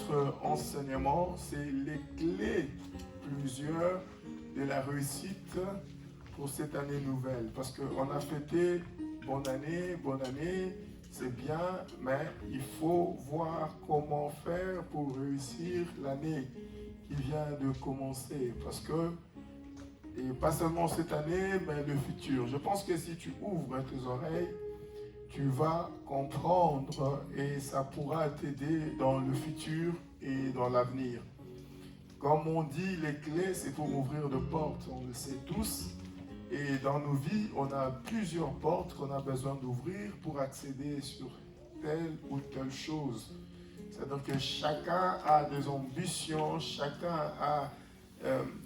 notre enseignement, c'est les clés, plusieurs, de la réussite pour cette année nouvelle. Parce qu'on a fêté bonne année, c'est bien, mais il faut voir comment faire pour réussir l'année qui vient de commencer. Parce que, et pas seulement cette année, mais le futur. Je pense que si tu ouvres tes oreilles, tu vas comprendre et ça pourra t'aider dans le futur et dans l'avenir. Comme on dit, les clés, c'est pour ouvrir de portes, on le sait tous. Et dans nos vies, on a plusieurs portes qu'on a besoin d'ouvrir pour accéder sur telle ou telle chose. C'est-à-dire que chacun a des ambitions, chacun a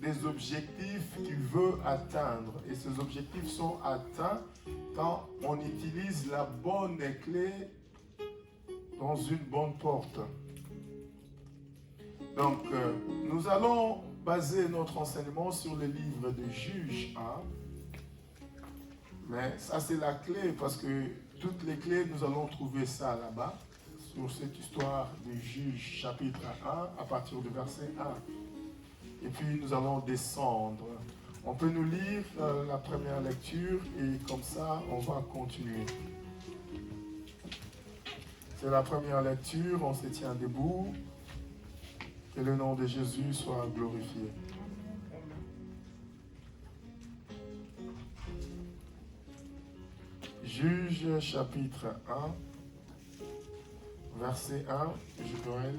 des objectifs qu'il veut atteindre. Et ces objectifs sont atteints quand on utilise la bonne clé dans une bonne porte. Donc, nous allons baser notre enseignement sur le livre de Juges 1. Mais ça, c'est la clé, parce que toutes les clés, nous allons trouver ça là-bas, sur cette histoire de Juges chapitre 1, à partir du verset 1. Et puis, nous allons descendre. On peut nous lire la première lecture, et comme ça, on va continuer. C'est la première lecture, on se tient debout. Que le nom de Jésus soit glorifié. Juges chapitre 1, verset 1, Joël.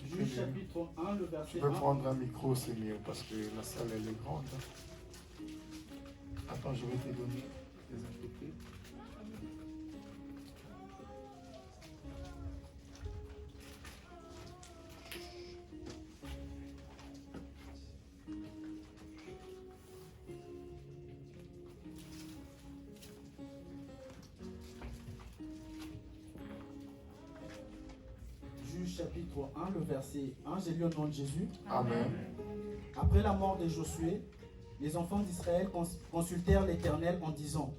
Juges chapitre 1, le verset 1. Tu peux prendre un micro, c'est mieux, parce que la salle elle est grande. Attends, je vais te donner les interprètes. Chapitre 1, le verset 1, j'ai lu au nom de Jésus. Amen. Après la mort de Josué, les enfants d'Israël consultèrent l'Éternel en disant: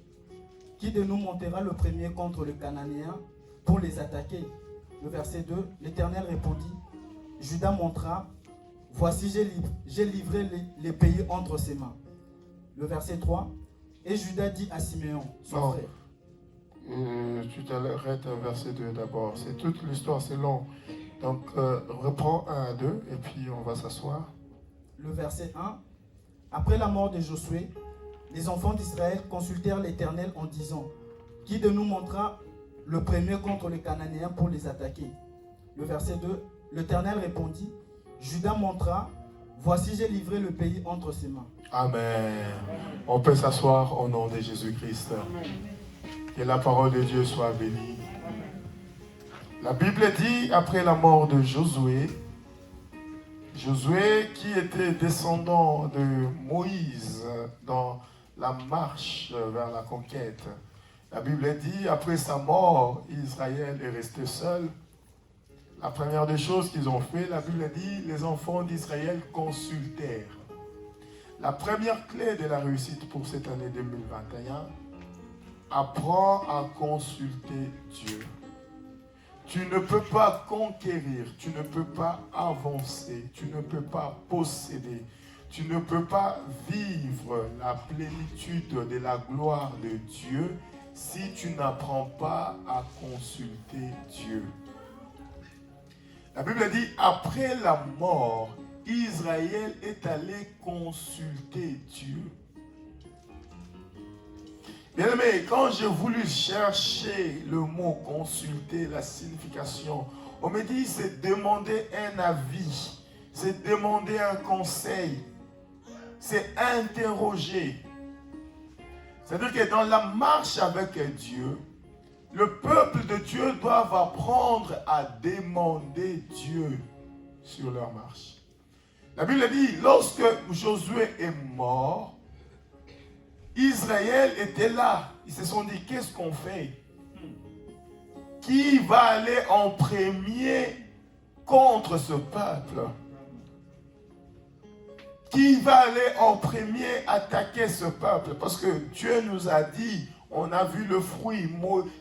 qui de nous montera le premier contre le Cananéen pour les attaquer? Le verset 2, l'Éternel répondit: Judas montra, voici j'ai livré les pays entre ses mains. Le verset 3, et Judas dit à Siméon, son frère. Tu t'arrêtes à verset 2 d'abord. C'est toute l'histoire, c'est long. Donc, reprends 1 à 2 et puis on va s'asseoir. Le verset 1. Après la mort de Josué, les enfants d'Israël consultèrent l'Éternel en disant: qui de nous montrera le premier contre les Cananéens pour les attaquer? Le verset 2. L'Éternel répondit: Judas montra, voici j'ai livré le pays entre ses mains. Amen. On peut s'asseoir au nom de Jésus-Christ. Que la parole de Dieu soit bénie. La Bible dit, après la mort de Josué, Josué qui était descendant de Moïse dans la marche vers la conquête, la Bible dit, après sa mort, Israël est resté seul. La première des choses qu'ils ont fait, la Bible dit, les enfants d'Israël consultèrent. La première clé de la réussite pour cette année 2021, apprends à consulter Dieu. Tu ne peux pas conquérir, tu ne peux pas avancer, tu ne peux pas posséder, tu ne peux pas vivre la plénitude de la gloire de Dieu si tu n'apprends pas à consulter Dieu. La Bible dit, après la mort, Israël est allé consulter Dieu. Bien aimé, quand j'ai voulu chercher le mot consulter, la signification, on me dit c'est demander un avis, c'est demander un conseil, c'est interroger. C'est-à-dire que dans la marche avec Dieu, le peuple de Dieu doit apprendre à demander Dieu sur leur marche. La Bible dit, lorsque Josué est mort, Israël était là. Ils se sont dit, qu'est-ce qu'on fait? Qui va aller en premier contre ce peuple? Qui va aller en premier attaquer ce peuple? Parce que Dieu nous a dit, On a vu le fruit.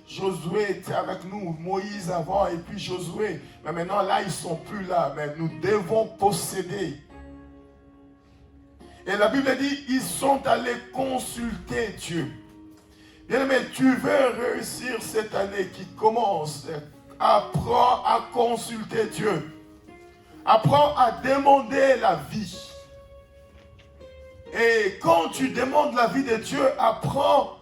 Josué était avec nous, Moïse avant et puis Josué. Mais maintenant là, ils ne sont plus là. Mais nous devons posséder. Et la Bible dit, ils sont allés consulter Dieu. Bien-aimé, tu veux réussir cette année qui commence. Apprends à consulter Dieu. Apprends à demander la vie. Et quand tu demandes la vie de Dieu, apprends,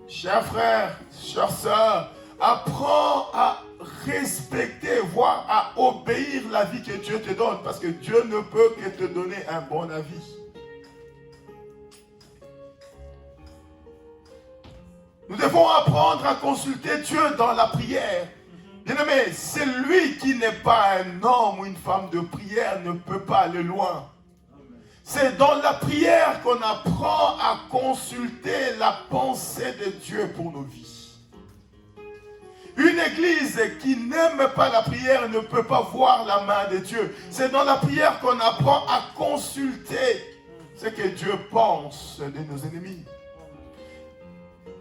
chers frères, chères sœurs, apprends à respecter, voire à obéir la vie que Dieu te donne. Parce que Dieu ne peut que te donner un bon avis. Nous devons apprendre à consulter Dieu dans la prière. Bien-aimé, celui qui n'est pas un homme ou une femme de prière ne peut pas aller loin. C'est dans la prière qu'on apprend à consulter la pensée de Dieu pour nos vies. Une église qui n'aime pas la prière ne peut pas voir la main de Dieu. C'est dans la prière qu'on apprend à consulter ce que Dieu pense de nos ennemis.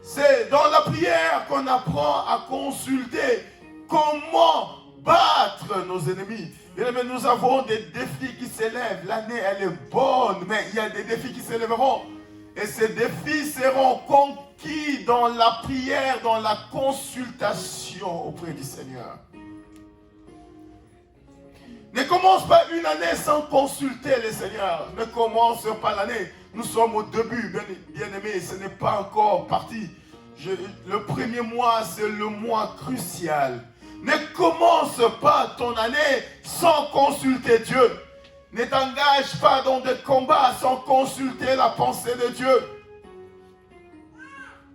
C'est dans la prière qu'on apprend à consulter comment battre nos ennemis. Bien aimé, nous avons des défis qui s'élèvent. L'année, elle est bonne, mais il y a des défis qui s'élèveront. Et ces défis seront conquis dans la prière, dans la consultation auprès du Seigneur. Ne commence pas une année sans consulter le Seigneur. Ne commence pas l'année. Nous sommes au début, bien aimé, ce n'est pas encore parti. Le premier mois, c'est le mois crucial. Ne commence pas ton année sans consulter Dieu. Ne t'engage pas dans des combats sans consulter la pensée de Dieu.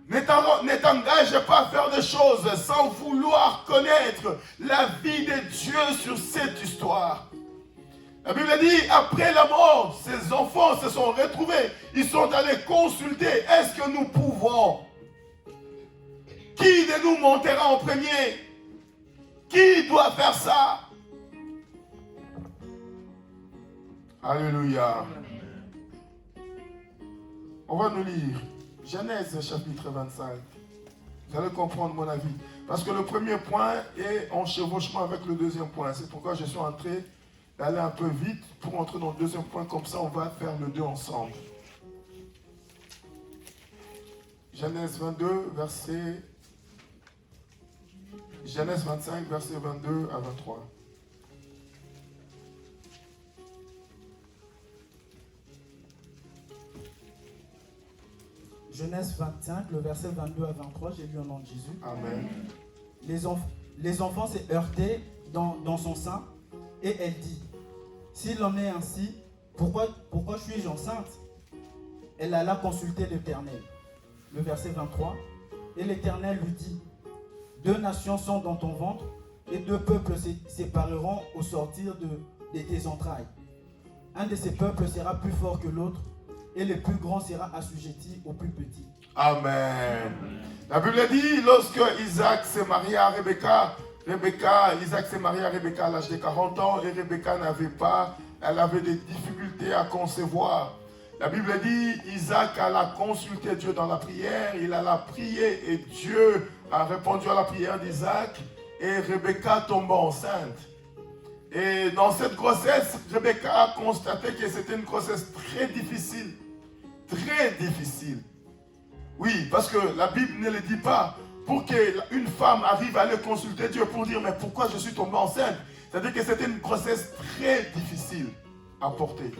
Ne t'engage pas à faire des choses sans vouloir connaître la vie de Dieu sur cette histoire. La Bible dit, après la mort, ces enfants se sont retrouvés. Ils sont allés consulter. Est-ce que nous pouvons? Qui de nous montera en premier? Qui doit faire ça? Alléluia. On va nous lire Genèse chapitre 25. Vous allez comprendre mon avis. Parce que le premier point est en chevauchement avec le deuxième point. C'est pourquoi je suis en train d'aller un peu vite pour entrer dans le deuxième point. Comme ça, on va faire les deux ensemble. Genèse 22, verset... Genèse 25, verset 22 à 23. Genèse 25, le verset 22 à 23, j'ai lu au nom de Jésus. Amen. Les enfants s'est heurté dans son sein et elle dit, s'il en est ainsi, pourquoi suis-je enceinte? Elle alla consulter l'Éternel. Le verset 23, et l'Éternel lui dit, 2 nations sont dans ton ventre et 2 peuples se sépareront au sortir de tes entrailles. Un de ces peuples sera plus fort que l'autre et le plus grand sera assujetti au plus petit. Amen. La Bible dit, lorsque Isaac s'est marié à Rebecca, Isaac s'est marié à Rebecca à l'âge de 40 ans et Rebecca elle avait des difficultés à concevoir. La Bible dit, Isaac alla consulter Dieu dans la prière, il alla prier et Dieu a répondu à la prière d'Isaac et Rebecca tomba enceinte. Et dans cette grossesse, Rebecca a constaté que c'était une grossesse très difficile. Très difficile. Oui, parce que la Bible ne le dit pas. Pour qu'une femme arrive à aller consulter Dieu pour dire, mais pourquoi je suis tombée enceinte? C'est-à-dire que c'était une grossesse très difficile à porter.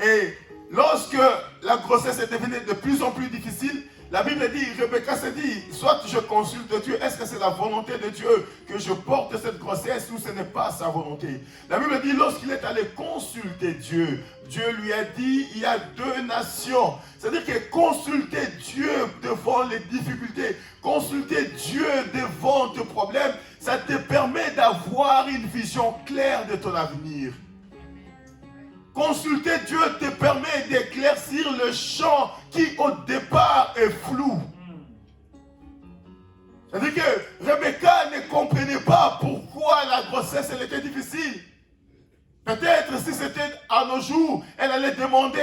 Et lorsque la grossesse est devenue de plus en plus difficile, la Bible dit, Rebecca se dit, soit je consulte Dieu, est-ce que c'est la volonté de Dieu que je porte cette grossesse ou ce n'est pas sa volonté? La Bible dit, lorsqu'il est allé consulter Dieu, Dieu lui a dit, il y a 2 nations. C'est-à-dire que consulter Dieu devant les difficultés, consulter Dieu devant tes problèmes, ça te permet d'avoir une vision claire de ton avenir. Consulter Dieu te permet d'éclaircir le champ qui au départ est flou. C'est-à-dire que Rebecca ne comprenait pas pourquoi la grossesse elle était difficile. Peut-être si c'était à nos jours, elle allait demander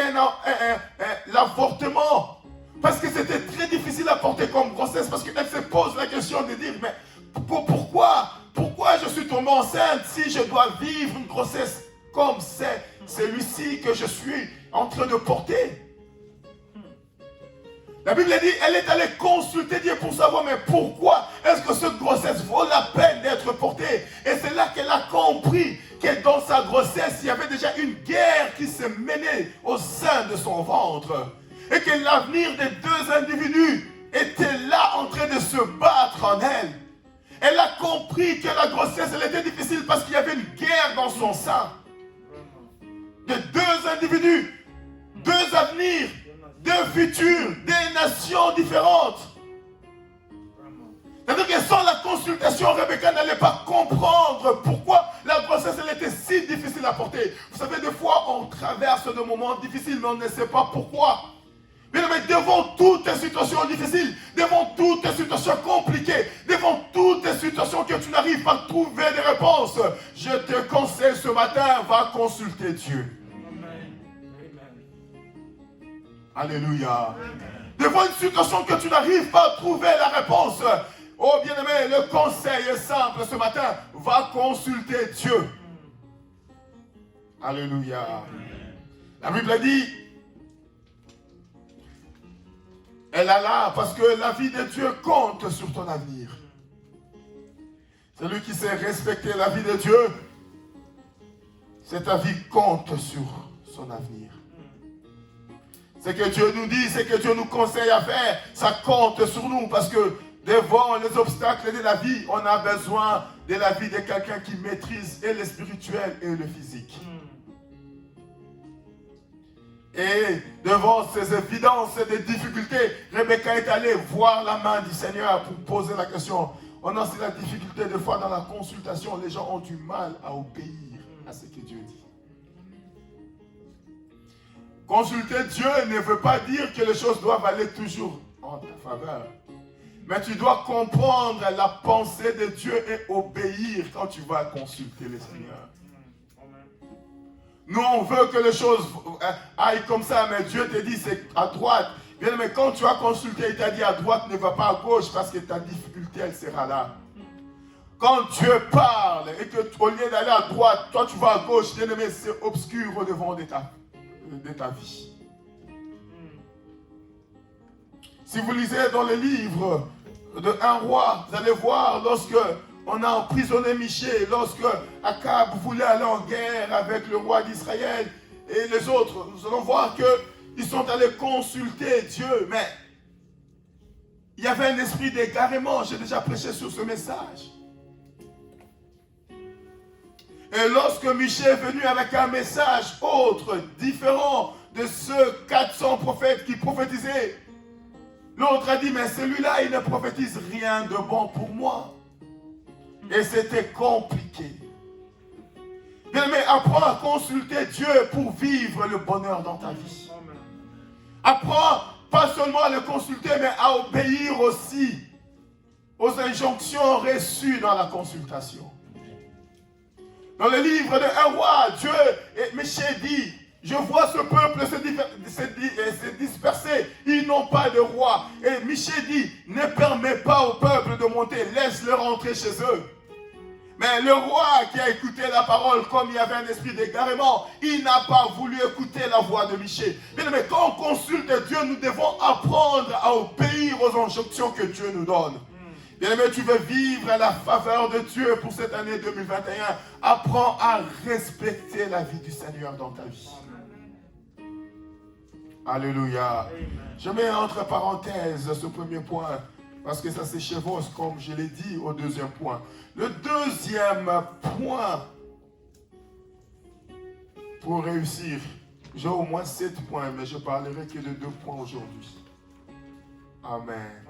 l'avortement. Parce que c'était très difficile difficile à porter comme grossesse parce qu'elle se pose la question de dire, mais pourquoi je suis tombée enceinte si je dois vivre une grossesse comme c'est celui-ci que je suis en train de porter? La Bible dit, elle est allée consulter Dieu pour savoir, mais pourquoi est-ce que cette grossesse vaut la peine d'être portée? Et c'est là qu'elle a compris que dans sa grossesse, il y avait déjà une guerre qui se menait au sein de son ventre. Et que l'avenir des deux individus était là en train de se battre en elle. Elle a compris que la grossesse, elle était difficile parce qu'il y avait une guerre dans son sein. De deux individus, deux avenirs, deux futurs, des nations différentes. C'est-à-dire que sans la consultation, Rebecca n'allait pas comprendre pourquoi la grossesse elle était si difficile à porter. Vous savez, des fois, on traverse des moments difficiles, mais on ne sait pas pourquoi. Mais devant toutes les situations difficiles, devant toutes les situations compliquées, devant toutes les situations que tu n'arrives pas à trouver des réponses, je te conseille ce matin, va consulter Dieu. Alléluia. Devant une situation que tu n'arrives pas à trouver la réponse, oh bien-aimé, le conseil est simple ce matin, va consulter Dieu. Alléluia. La Bible dit, elle a là parce que la vie de Dieu compte sur ton avenir. Celui qui sait respecter la vie de Dieu, cette vie compte sur son avenir. Ce que Dieu nous dit, ce que Dieu nous conseille à faire, ça compte sur nous parce que devant les obstacles de la vie, on a besoin de la vie de quelqu'un qui maîtrise et le spirituel et le physique. Et devant ces évidences et des difficultés, Rebecca est allée voir la main du Seigneur pour poser la question. On a aussi la difficulté des fois dans la consultation, les gens ont du mal à obéir à ce que Dieu dit. Consulter Dieu ne veut pas dire que les choses doivent aller toujours en ta faveur. Mais tu dois comprendre la pensée de Dieu et obéir quand tu vas consulter le Seigneur. Nous, on veut que les choses aillent comme ça, mais Dieu te dit c'est à droite. Bien, mais quand tu as consulté, il t'a dit à droite, ne va pas à gauche parce que ta difficulté, elle sera là. Quand Dieu parle et que au lieu d'aller à droite, toi tu vas à gauche, bien aimé, c'est obscur au devant de ta vie. Si vous lisez dans le livre de Un roi, vous allez voir lorsque on a emprisonné Michée, lorsque Akab voulait aller en guerre avec le roi d'Israël et les autres, nous allons voir qu'ils sont allés consulter Dieu, mais il y avait un esprit d'égarement. J'ai déjà prêché sur ce message. Et lorsque Michée est venu avec un message autre, différent de ceux 400 prophètes qui prophétisaient, l'autre a dit, mais celui-là, il ne prophétise rien de bon pour moi. Et c'était compliqué. Bien, mais apprends à consulter Dieu pour vivre le bonheur dans ta vie. Apprends pas seulement à le consulter, mais à obéir aussi aux injonctions reçues dans la consultation. Dans le livre de Un roi, Dieu et Michée dit, je vois ce peuple se disperser, ils n'ont pas de roi. Et Michée dit, ne permets pas au peuple de monter, laisse-le rentrer chez eux. Mais le roi qui a écouté la parole, comme il y avait un esprit d'égarement, il n'a pas voulu écouter la voix de Michée. Mais quand on consulte Dieu, nous devons apprendre à obéir aux injonctions que Dieu nous donne. Bien aimé, tu veux vivre à la faveur de Dieu pour cette année 2021. Apprends à respecter la vie du Seigneur dans ta vie. Alléluia. Je mets entre parenthèses ce premier point, parce que ça s'échevauche, comme je l'ai dit, au deuxième point. Le deuxième point pour réussir, j'ai au moins 7 points, mais je parlerai que de 2 points aujourd'hui. Amen.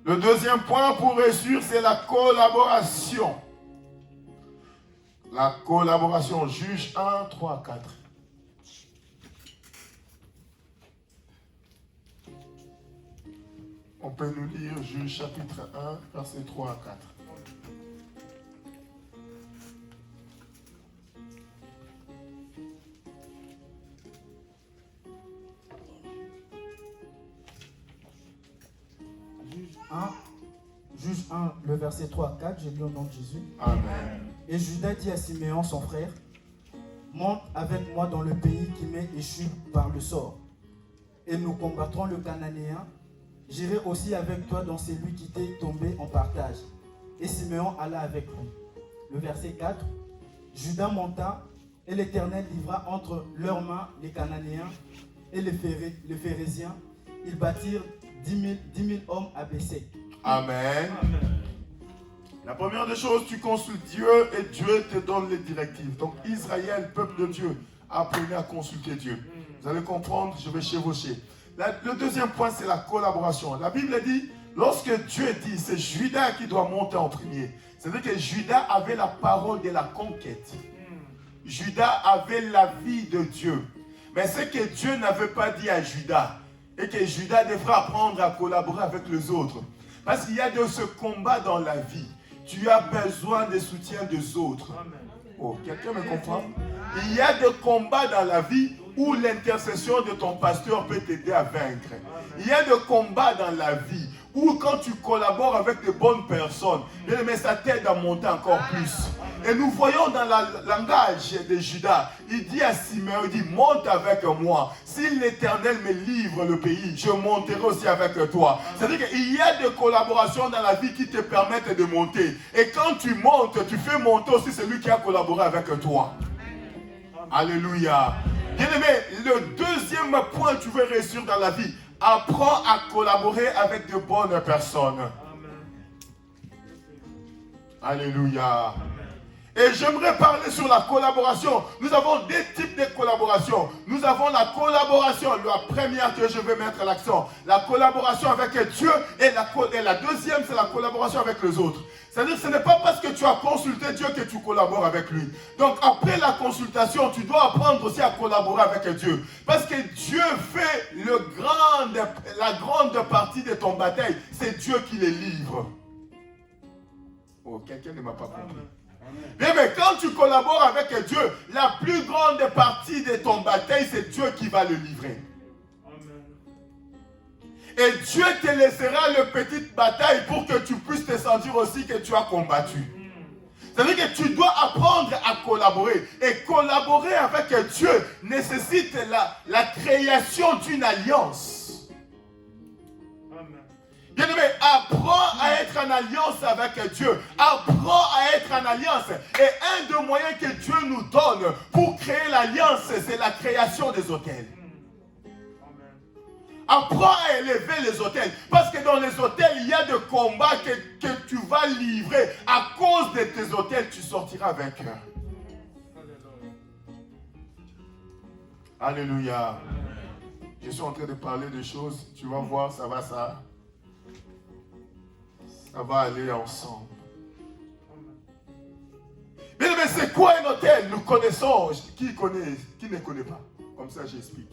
Le deuxième point pour réussir, c'est la collaboration. La collaboration, Juge 1, 3, 4. On peut nous lire Juge chapitre 1, versets 3 à 4. 1, Juge 1, le verset 3 à 4, je lis au nom de Jésus. Amen. Et Judas dit à Siméon, son frère, monte avec moi dans le pays qui m'est échu par le sort, et nous combattrons le Cananéen. J'irai aussi avec toi dans celui qui t'est tombé en partage. Et Siméon alla avec lui. Le verset 4, Judas monta, et l'Éternel livra entre leurs mains les Cananéens et les Phérésiens. Ils bâtirent 10 000 hommes à Bessec. Amen. La première des choses, tu consultes Dieu et Dieu te donne les directives. Donc Israël, peuple de Dieu, apprenez à consulter Dieu. Vous allez comprendre, je vais chevaucher. Le deuxième point, c'est la collaboration. La Bible dit, lorsque Dieu dit, c'est Judas qui doit monter en premier. C'est-à-dire que Judas avait la parole de la conquête. Judas avait la vie de Dieu. Mais ce que Dieu n'avait pas dit à Judas, et que Judas devra apprendre à collaborer avec les autres. Parce qu'il y a de ce combat dans la vie. Tu as besoin des soutiens des autres. Oh, quelqu'un me comprend? Il y a des combats dans la vie où l'intercession de ton pasteur peut t'aider à vaincre. Il y a des combats dans la vie où quand tu collabores avec de bonnes personnes, mais ça t'aide à monter encore plus. Et nous voyons dans le langage de Judas, il dit à Siméon, il dit, monte avec moi. Si l'Éternel me livre le pays, je monterai aussi avec toi. C'est-à-dire qu'il y a des collaborations dans la vie qui te permettent de monter. Et quand tu montes, tu fais monter aussi celui qui a collaboré avec toi. Alléluia. Bien-aimé, le deuxième point que tu veux réussir dans la vie, apprends à collaborer avec de bonnes personnes. Alléluia. Et j'aimerais parler sur la collaboration. Nous avons deux types de collaboration. Nous avons la collaboration, la première que je vais mettre l'accent, la collaboration avec Dieu, et la deuxième, c'est la collaboration avec les autres. C'est-à-dire que ce n'est pas parce que tu as consulté Dieu que tu collabores avec lui. Donc après la consultation, tu dois apprendre aussi à collaborer avec Dieu. Parce que Dieu fait la grande partie de ton bataille. C'est Dieu qui les livre. Oh, quelqu'un ne m'a pas compris. Bien, mais quand tu collabores avec Dieu, la plus grande partie de ton bataille, c'est Dieu qui va le livrer. Et Dieu te laissera le petite bataille pour que tu puisses te sentir aussi que tu as combattu. C'est-à-dire que tu dois apprendre à collaborer. Et collaborer avec Dieu nécessite la création d'une alliance. Bien-aimé, apprends à être en alliance avec Dieu. Apprends à être en alliance. Et un des moyens que Dieu nous donne pour créer l'alliance, c'est la création des autels. Apprends à élever les autels. Parce que dans les autels, il y a des combats que tu vas livrer. À cause de tes autels, tu sortiras vainqueur. Alléluia. Je suis en train de parler de choses. Tu vas voir, ça va aller ensemble. Mais c'est quoi un hôtel? Nous connaissons. Qui ne connaît pas? Comme ça, j'explique.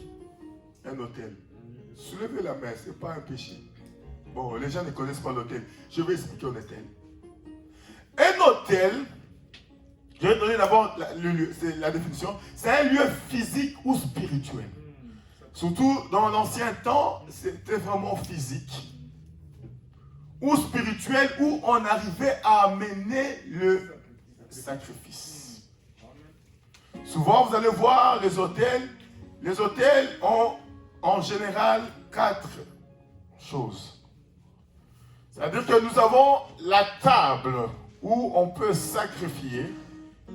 Un hôtel. Soulevez la main, ce n'est pas un péché. Bon, les gens ne connaissent pas l'hôtel. Je vais expliquer un hôtel. Un hôtel, je vais donner d'abord la définition. C'est un lieu physique ou spirituel. Surtout dans l'ancien temps, c'était vraiment physique ou spirituel, où on arrivait à amener le sacrifice. Souvent, vous allez voir les hôtels. Les hôtels ont en général 4 choses. C'est-à-dire que nous avons la table où on peut sacrifier.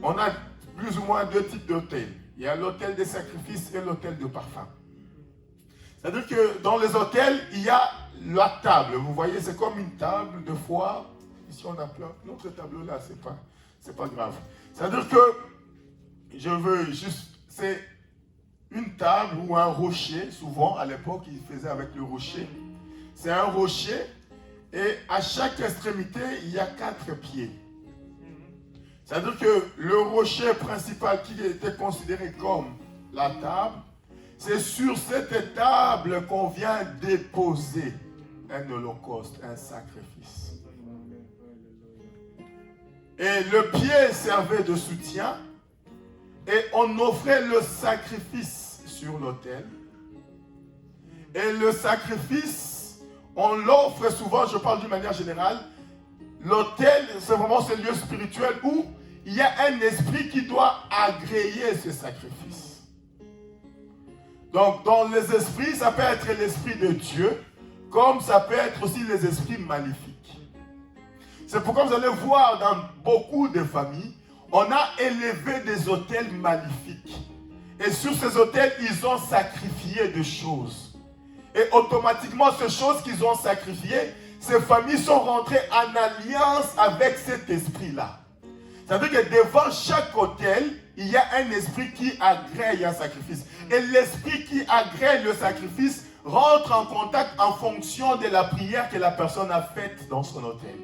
On a plus ou moins 2 types d'hôtels. Il y a l'hôtel des sacrifices et l'hôtel de parfum. C'est-à-dire que dans les hôtels, il y a la table. Vous voyez, c'est comme une table de foire. Ici, on a plein. Notre tableau là, c'est pas grave. C'est-à-dire que c'est une table ou un rocher. Souvent, à l'époque, ils faisaient avec le rocher. C'est un rocher et à chaque extrémité, il y a 4 pieds. C'est-à-dire que le rocher principal qui était considéré comme la table, c'est sur cette table qu'on vient déposer un holocauste, un sacrifice. Et le pied servait de soutien et on offrait le sacrifice sur l'autel. Et le sacrifice, on l'offre souvent, je parle d'une manière générale. L'autel, c'est vraiment ce lieu spirituel où il y a un esprit qui doit agréer ce sacrifice. Donc, dans les esprits, ça peut être l'esprit de Dieu, comme ça peut être aussi les esprits maléfiques. C'est pourquoi vous allez voir dans beaucoup de familles, on a élevé des autels maléfiques. Et sur ces autels, ils ont sacrifié des choses. Et automatiquement, ces choses qu'ils ont sacrifiées, ces familles sont rentrées en alliance avec cet esprit-là. Ça veut dire que devant chaque autel, il y a un esprit qui agrée un sacrifice. Et l'esprit qui agrée le sacrifice rentre en contact en fonction de la prière que la personne a faite dans son autel.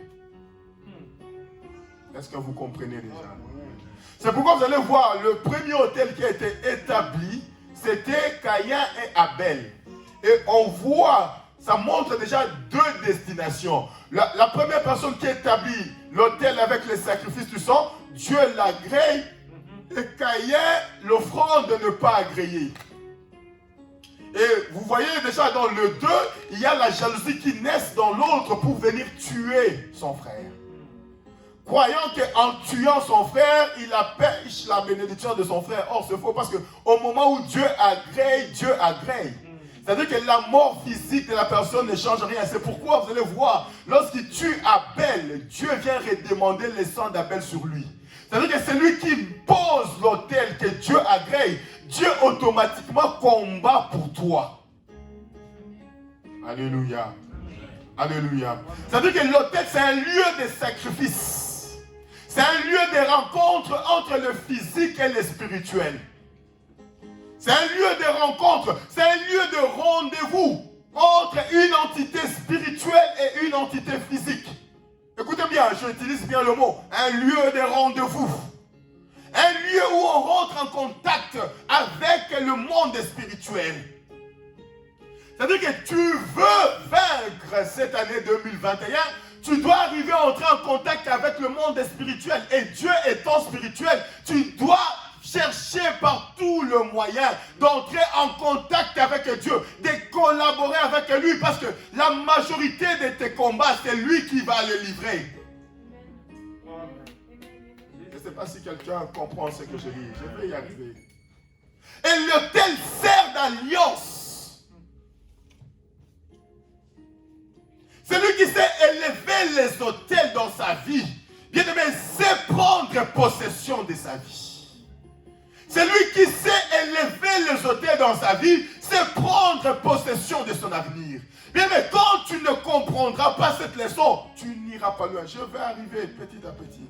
Est-ce que vous comprenez déjà? C'est pourquoi vous allez voir, le premier autel qui a été établi, c'était Caïn et Abel. Et on voit, ça montre déjà deux destinations. La première personne qui établit l'autel avec les sacrifices du sang, Dieu l'agrée, et Caïn, l'offrande de ne pas agréer. Et vous voyez déjà dans le 2, il y a la jalousie qui naît dans l'autre pour venir tuer son frère. Croyant qu'en tuant son frère, il empêche la bénédiction de son frère. Or, c'est faux parce qu'au moment où Dieu agrée, Dieu agrée. C'est-à-dire que la mort physique de la personne ne change rien. C'est pourquoi vous allez voir, lorsqu'il tue Abel, Dieu vient redemander le sang d'Abel sur lui. C'est-à-dire que c'est lui qui pose l'autel que Dieu agrée. Dieu automatiquement combat pour toi. Alléluia. Alléluia. C'est-à-dire que l'autel, c'est un lieu de sacrifice. C'est un lieu de rencontre entre le physique et le spirituel. C'est un lieu de rencontre, c'est un lieu de rendez-vous entre une entité spirituelle et une entité physique. Écoutez bien, j'utilise bien le mot, un lieu de rendez-vous. Un lieu où on rentre en contact avec le monde spirituel. C'est-à-dire que tu veux vaincre cette année 2021, tu dois arriver à entrer en contact avec le monde spirituel. Et Dieu étant spirituel, tu dois chercher par tout le moyen d'entrer en contact avec Dieu, de collaborer avec lui, parce que la majorité de tes combats, c'est lui qui va les livrer. Je ne sais pas si quelqu'un comprend ce que je dis. Je vais y arriver. Et l'autel sert d'alliance. Celui qui sait élever les autels dans sa vie, bien aimé, sait prendre possession de sa vie. Celui qui sait élever les autels dans sa vie, sait prendre possession de son avenir. Bien aimé, quand tu ne comprendras pas cette leçon, tu n'iras pas loin. Je vais arriver petit à petit.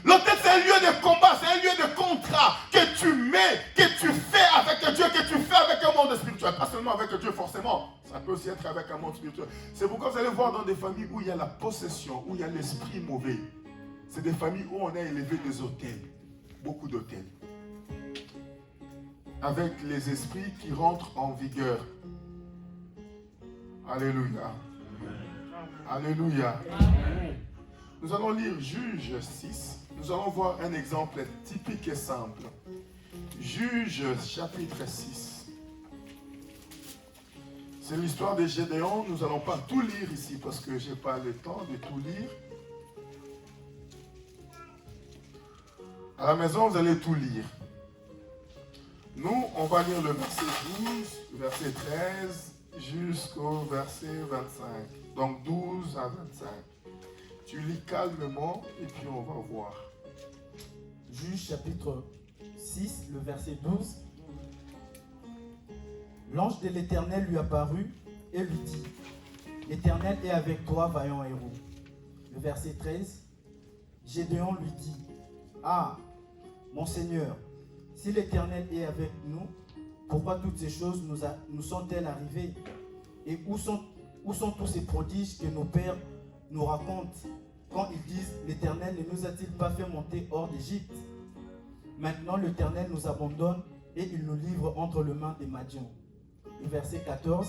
L'autel, c'est un lieu de combat, c'est un lieu de contrat que tu mets, que tu fais avec Dieu, que tu fais avec un monde spirituel. Pas seulement avec Dieu, forcément. Ça peut aussi être avec un monde spirituel. C'est pourquoi vous allez voir dans des familles où il y a la possession, où il y a l'esprit mauvais. C'est des familles où on a élevé des autels. Beaucoup d'autels. Avec les esprits qui rentrent en vigueur. Alléluia. Alléluia. Nous allons lire Juge 6. Nous allons voir un exemple typique et simple. Juge chapitre 6. C'est l'histoire de Gédéon. Nous n'allons pas tout lire ici parce que je n'ai pas le temps de tout lire. À la maison, vous allez tout lire. Nous, on va lire le verset 12, verset 13, jusqu'au verset 25. Donc 12 à 25. Tu lis calmement et puis on va voir. Juge chapitre 6, le verset 12. L'ange de l'Éternel lui apparut et lui dit: L'Éternel est avec toi, vaillant héros. Le verset 13. Gédéon lui dit: Ah, mon Seigneur, si l'Éternel est avec nous, pourquoi toutes ces choses nous sont-elles arrivées? Et où sont tous ces prodiges que nos pères nous racontent quand ils disent: L'Éternel ne nous a-t-il pas fait monter hors d'Égypte? Maintenant l'Éternel nous abandonne et il nous livre entre les mains des Madians. Le verset 14.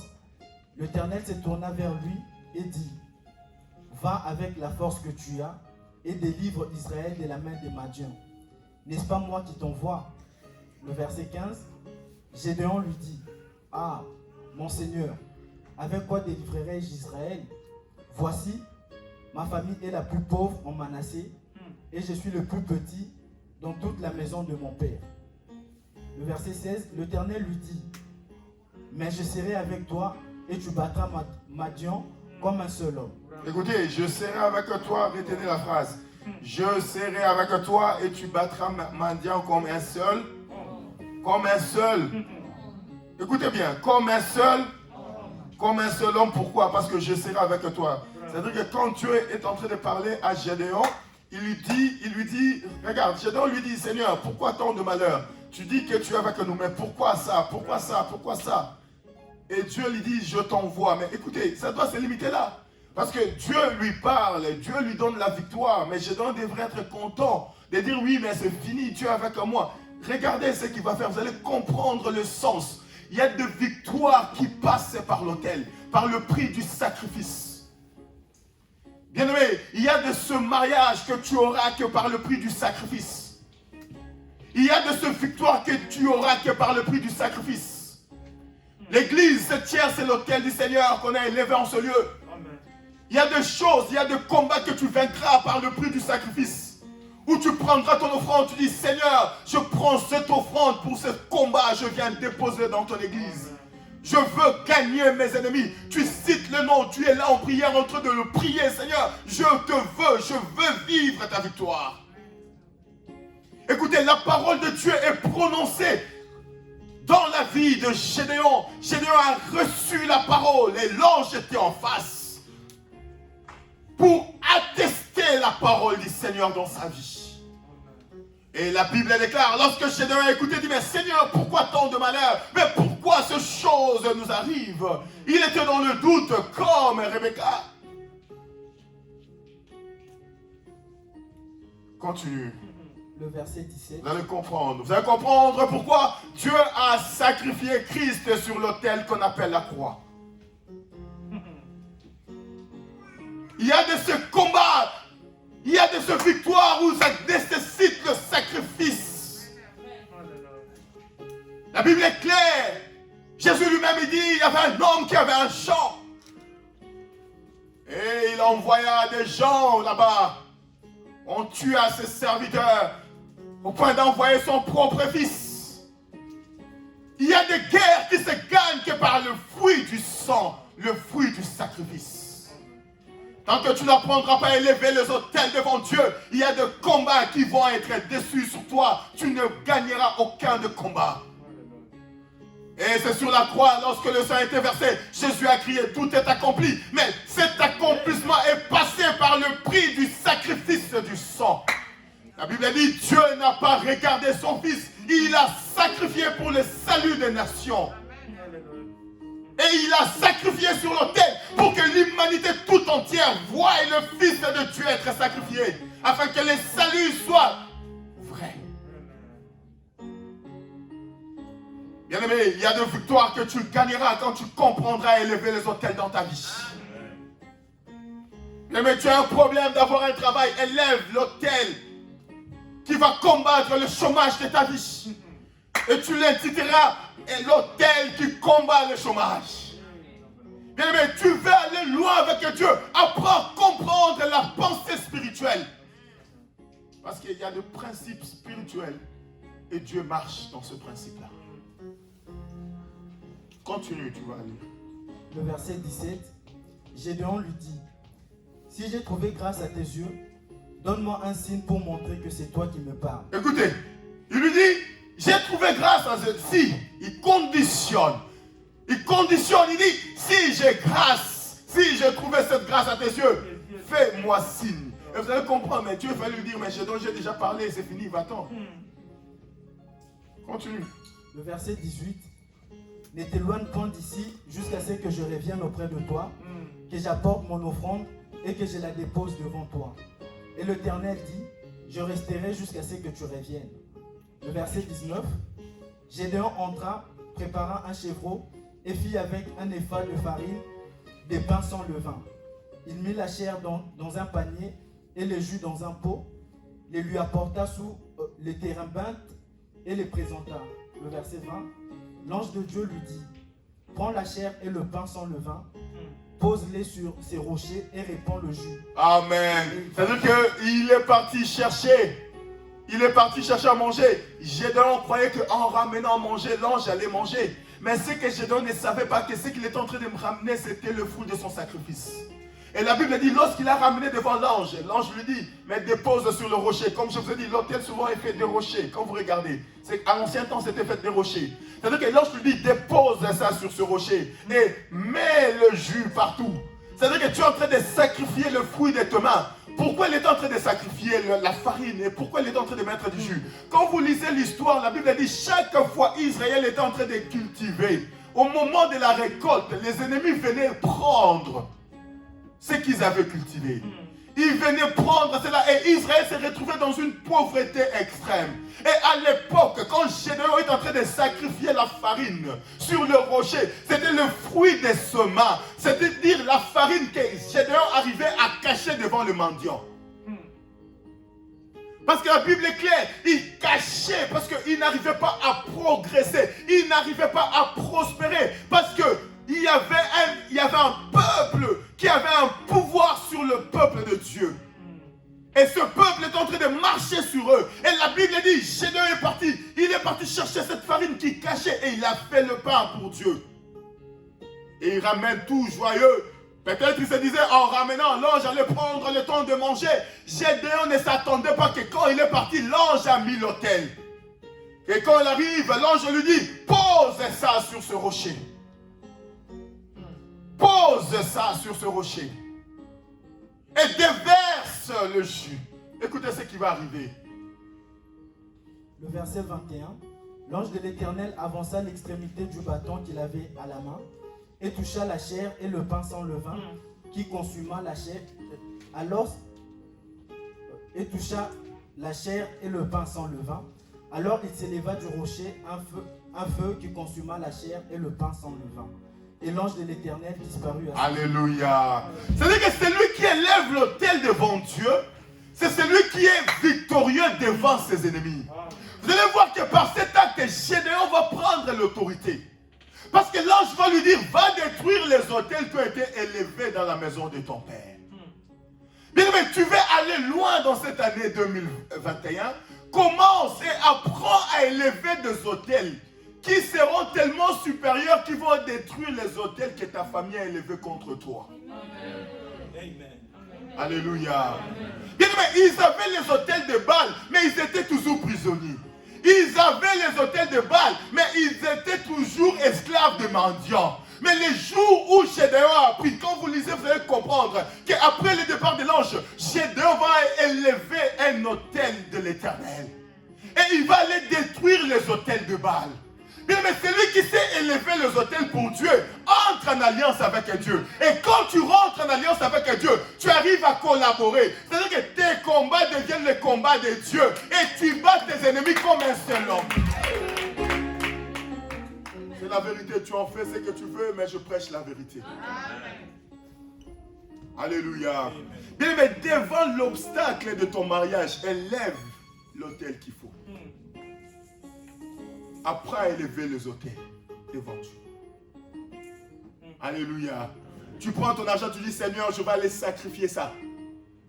L'Éternel se tourna vers lui et dit: Va avec la force que tu as et délivre Israël de la main des Madians. N'est-ce pas moi qui t'envoie? Le verset 15. Gédéon lui dit: Ah, mon Seigneur, avec quoi délivrerai-je Israël? Voici, ma famille est la plus pauvre en Manassé, et je suis le plus petit dans toute la maison de mon père. Le verset 16, l'Éternel lui dit, mais je serai avec toi et tu battras Madian comme un seul homme. Écoutez, je serai avec toi, retenez la phrase. Je serai avec toi et tu battras Madian comme un seul. Comme un seul. Écoutez bien, comme un seul homme. Pourquoi? Parce que je serai avec toi. C'est-à-dire que quand Dieu est en train de parler à Gédéon, il lui dit, regarde, Gédéon lui dit, Seigneur, pourquoi tant de malheur? Tu dis que tu es avec nous, mais pourquoi ça? Pourquoi ça? Pourquoi ça? Et Dieu lui dit, je t'envoie. Mais écoutez, ça doit se limiter là. Parce que Dieu lui parle, Dieu lui donne la victoire. Mais Gédéon devrait être content de dire, oui, mais c'est fini, Dieu est avec moi. Regardez ce qu'il va faire, vous allez comprendre le sens. Il y a des victoires qui passent par l'autel, par le prix du sacrifice. Bien-aimé, il y a de ce mariage que tu auras que par le prix du sacrifice. Il y a de ce victoire que tu auras que par le prix du sacrifice. L'église, cette chair, c'est l'autel du Seigneur qu'on a élevé en ce lieu. Il y a des choses, il y a des combats que tu vaincras par le prix du sacrifice. Où tu prendras ton offrande, tu dis, Seigneur, je prends cette offrande pour ce combat, je viens déposer dans ton église. Je veux gagner mes ennemis. Tu cites le nom, tu es là en prière en train de le prier, Seigneur. Je veux vivre ta victoire. Écoutez, la parole de Dieu est prononcée dans la vie de Gédéon. Gédéon a reçu la parole et l'ange était en face pour attester la parole du Seigneur dans sa vie. Et la Bible déclare, lorsque Gédéon a écouté, il dit, mais Seigneur, pourquoi tant de malheur? Mais pourquoi ces choses nous arrivent? Il était dans le doute comme Rebecca. Continue. Le verset 17. Vous allez comprendre. Vous allez comprendre pourquoi Dieu a sacrifié Christ sur l'autel qu'on appelle la croix. Il y a de ce combat, il y a de ce victoire où ça nécessite le sacrifice. La Bible est claire. Jésus lui-même il dit, il y avait un homme qui avait un champ. Et il envoya des gens là-bas. On tua ses serviteurs au point d'envoyer son propre fils. Il y a des guerres qui se gagnent que par le fruit du sang, le fruit du sacrifice. Tant que tu n'apprendras pas à élever les autels devant Dieu, il y a des combats qui vont être déçus sur toi. Tu ne gagneras aucun de combat. Et c'est sur la croix, lorsque le sang a été versé, Jésus a crié, tout est accompli. Mais cet accomplissement est passé par le prix du sacrifice du sang. La Bible dit, Dieu n'a pas regardé son fils, il a sacrifié pour le salut des nations. Et il a sacrifié sur l'autel pour que l'humanité tout entière voie le Fils de Dieu être sacrifié, afin que les saluts soient vrais. Bien-aimé, il y a des victoires que tu gagneras quand tu comprendras à élever les autels dans ta vie. Bien-aimé, tu as un problème d'avoir un travail, élève l'autel qui va combattre le chômage de ta vie. Et tu l'intituleras l'autel qui combat le chômage. Bien-aimé, tu veux aller loin avec Dieu. Apprends à comprendre la pensée spirituelle. Parce qu'il y a des principes spirituels et Dieu marche dans ce principe-là. Continue, tu vas lire. Le verset 17, Gédéon lui dit, si j'ai trouvé grâce à tes yeux, donne-moi un signe pour montrer que c'est toi qui me parles. Écoutez, il lui dit, j'ai trouvé grâce à ce... Si, il conditionne. Il dit, si j'ai grâce, si j'ai trouvé cette grâce à tes yeux, fais-moi signe. Et vous allez comprendre, mais Dieu va lui dire, mais j'ai déjà parlé, c'est fini, va-t'en. Continue. Le verset 18, ne t'éloigne point d'ici jusqu'à ce que je revienne auprès de toi, que j'apporte mon offrande et que je la dépose devant toi. Et l'Éternel dit, je resterai jusqu'à ce que tu reviennes. Le verset 19, Gédéon entra, prépara un chevreau et fit avec un épha de farine des pains sans levain. Il mit la chair dans un panier et le jus dans un pot, les lui apporta sous les térébinthes et les présenta. Le verset 20, l'ange de Dieu lui dit, prends la chair et le pain sans levain, pose-les sur ces rochers et répands le jus. Amen. C'est-à-dire qu'il est parti chercher. Il est parti chercher à manger. Gédéon croyait qu'en ramenant à manger, l'ange allait manger. Mais ce que Gédéon ne savait pas, que ce qu'il était en train de me ramener, c'était le fruit de son sacrifice. Et la Bible dit, lorsqu'il a ramené devant l'ange, l'ange lui dit, mais dépose sur le rocher. Comme je vous ai dit, l'autel souvent est fait de rochers. Quand vous regardez, à l'ancien temps, c'était fait de rochers. C'est-à-dire que l'ange lui dit, dépose ça sur ce rocher et mets le jus partout. C'est-à-dire que tu es en train de sacrifier le fruit de tes mains. Pourquoi il est en train de sacrifier la farine et pourquoi il est en train de mettre du jus? Quand vous lisez l'histoire, la Bible dit, chaque fois Israël était en train de cultiver. Au moment de la récolte, les ennemis venaient prendre ce qu'ils avaient cultivé. Ils venaient prendre cela et Israël s'est retrouvé dans une pauvreté extrême. Et à l'époque, quand Gédéon est en train de sacrifier la farine sur le rocher, c'était le fruit des semences. C'est-à-dire la farine que Gédéon arrivait à cacher devant le mendiant. Parce que la Bible est claire, il cachait parce qu'il n'arrivait pas à progresser, il n'arrivait pas à prospérer, parce qu'il y avait un peuple qui avait un pouvoir sur le peuple de Dieu. Et ce peuple est en train de marcher sur eux. Et la Bible dit, Gédéon est parti, il est parti chercher cette farine qu'il cachait et il a fait le pain pour Dieu. Et il ramène tout joyeux. Peut-être qu'il se disait, en ramenant, l'ange allait prendre le temps de manger. Gédéon ne s'attendait pas que quand il est parti, l'ange a mis l'autel. Et quand il arrive, l'ange lui dit, pose ça sur ce rocher. Pose ça sur ce rocher. Et déverse le jus. Écoutez ce qui va arriver. Le verset 21. L'ange de l'Éternel avança l'extrémité du bâton qu'il avait à la main et toucha la chair et le pain sans levain qui consuma la chair. Alors, et toucha la chair et le pain sans levain. Alors il s'éleva du rocher un feu qui consuma la chair et le pain sans levain. Et l'ange de l'Éternel disparut. Alléluia. C'est-à-dire que c'est lui qui élève l'autel devant Dieu. C'est celui qui est victorieux devant ses ennemis. Vous allez voir que par cet acte, Gédéon va prendre l'autorité. Parce que l'ange va lui dire, va détruire les autels qui ont été élevés dans la maison de ton père. Bien, mais tu veux aller loin dans cette année 2021. Commence et apprends à élever des autels qui seront tellement supérieurs qu'ils vont détruire les autels que ta famille a élevés contre toi. Amen. Alléluia. Bien, mais ils avaient les autels de Baal, mais ils étaient toujours prisonniers. Ils avaient les autels de Baal, mais ils étaient toujours esclaves de mendiants. Mais les jours où Gédéon a appris, quand vous lisez, vous allez comprendre qu'après le départ de l'ange, Gédéon va élever un autel de l'Éternel. Et il va aller détruire les autels de Baal. Bien, mais celui qui sait élever les autels pour Dieu entre en alliance avec Dieu. Et quand tu rentres en alliance avec Dieu, tu arrives à collaborer. C'est-à-dire que tes combats deviennent les combats de Dieu. Et tu bats tes ennemis comme un seul homme. C'est la vérité. Tu en fais ce que tu veux, mais je prêche la vérité. Alléluia. Bien, mais devant l'obstacle de ton mariage, élève l'autel qu'il faut. Apprends à élever les autels devant Dieu. Alléluia. Tu prends ton argent, tu dis, Seigneur, je vais aller sacrifier ça.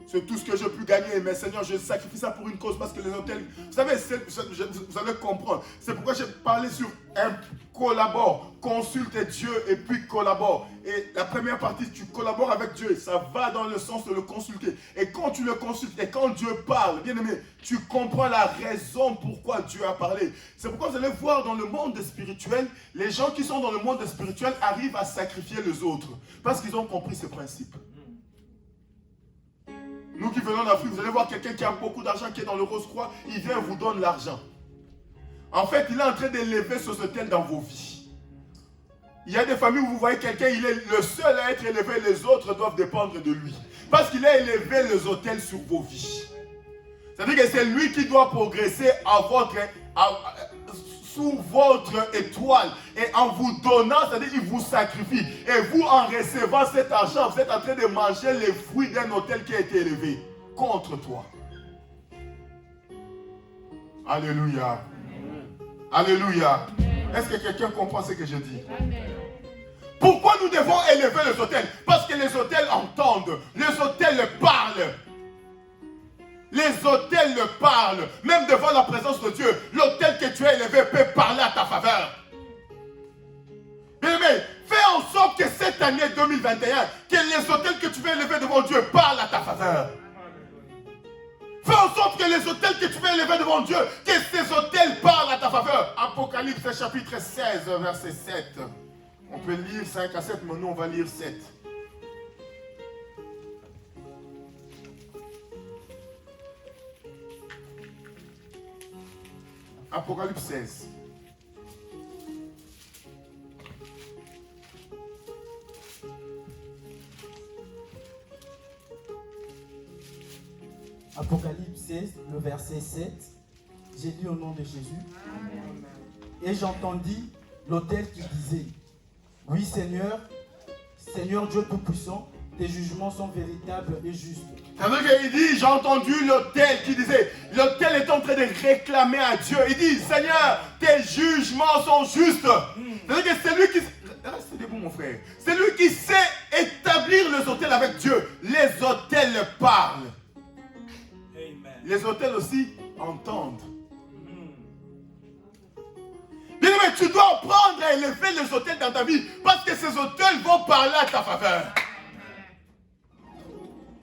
C'est tout ce que je peux gagner, mais Seigneur, je sacrifie ça pour une cause, parce que les autels, vous savez, vous allez comprendre. C'est pourquoi j'ai parlé sur un collabore, consulte Dieu et puis collabore. Et la première partie, tu collabores avec Dieu, ça va dans le sens de le consulter. Et quand tu le consultes, et quand Dieu parle, bien aimé, tu comprends la raison pourquoi Dieu a parlé. C'est pourquoi vous allez voir dans le monde spirituel, les gens qui sont dans le monde spirituel arrivent à sacrifier les autres, parce qu'ils ont compris ce principe. Nous qui venons d'Afrique, vous allez voir quelqu'un qui a beaucoup d'argent, qui est dans le Rose-Croix, il vient et vous donne l'argent. En fait, il est en train d'élever ce autel dans vos vies. Il y a des familles où vous voyez quelqu'un, il est le seul à être élevé, les autres doivent dépendre de lui. Parce qu'il a élevé les autels sur vos vies. C'est-à-dire que c'est lui qui doit progresser sous votre étoile. Et en vous donnant, c'est-à-dire qu'il vous sacrifie. Et vous, en recevant cet argent, vous êtes en train de manger les fruits d'un autel qui a été élevé contre toi. Alléluia. Alléluia. Est-ce que quelqu'un comprend ce que je dis? devons élever les autels parce que les autels entendent, les autels parlent. Les autels parlent. Même devant la présence de Dieu, l'autel que tu as élevé peut parler à ta faveur. Bien-aimé, fais en sorte que cette année 2021, que les autels que tu veux élever devant Dieu parlent à ta faveur. Fais en sorte que les autels que tu veux élever devant Dieu, que ces autels parlent à ta faveur. Apocalypse chapitre 16, verset 7. On peut lire 5 à 7, mais nous on va lire 7. Apocalypse 16. Apocalypse 16, le verset 7. J'ai lu au nom de Jésus. Et j'entendis l'autel qui disait: oui Seigneur, Seigneur Dieu Tout-Puissant, tes jugements sont véritables et justes. Ça veut dire qu'il dit, j'ai entendu l'autel qui disait, l'autel est en train de réclamer à Dieu. Il dit, Seigneur, tes jugements sont justes. Ça veut dire que c'est lui qui... Restez debout mon frère. C'est lui qui sait établir les autels avec Dieu. Les autels parlent. Les autels aussi entendent. Bien-aimé, tu dois apprendre à élever les autels dans ta vie parce que ces autels vont parler à ta faveur.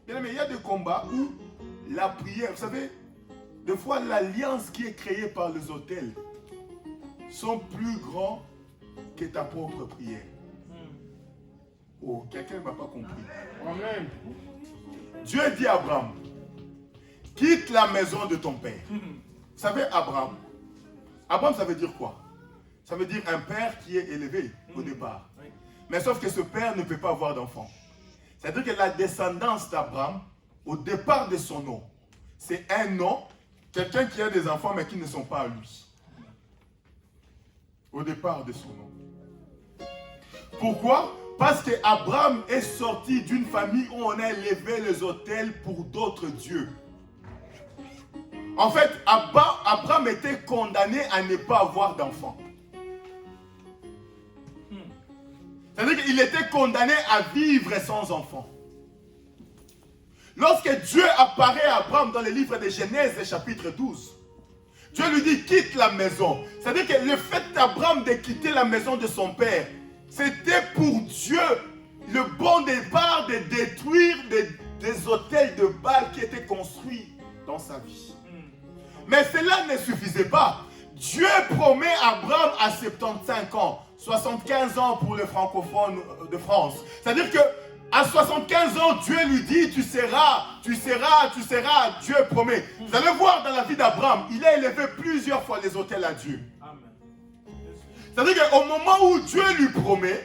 Bien-aimé, il y a des combats où la prière, vous savez, des fois l'alliance qui est créée par les autels sont plus grands que ta propre prière. Oh, quelqu'un ne m'a pas compris. Amen. Dieu dit à Abraham, quitte la maison de ton père. Vous savez, Abraham, ça veut dire quoi? Ça veut dire un père qui est élevé au départ. Mais sauf que ce père ne peut pas avoir d'enfant. C'est-à-dire que la descendance d'Abraham, au départ de son nom, c'est un nom, quelqu'un qui a des enfants mais qui ne sont pas à lui. Au départ de son nom. Pourquoi? Parce qu'Abraham est sorti d'une famille où on a élevé les autels pour d'autres dieux. En fait, Abraham était condamné à ne pas avoir d'enfants. C'est-à-dire qu'il était condamné à vivre sans enfant. Lorsque Dieu apparaît à Abraham dans le livre de Genèse chapitre 12, Dieu lui dit quitte la maison. C'est-à-dire que le fait d'Abraham de quitter la maison de son père, c'était pour Dieu le bon départ de détruire des autels de Baal qui étaient construits dans sa vie. Mais cela ne suffisait pas. Dieu promet à Abraham à 75 ans, 75 ans pour les francophones de France. C'est-à-dire qu'à 75 ans, Dieu lui dit, tu seras, Dieu promet. Vous allez voir dans la vie d'Abraham, il a élevé plusieurs fois les autels à Dieu. C'est-à-dire qu'au moment où Dieu lui promet,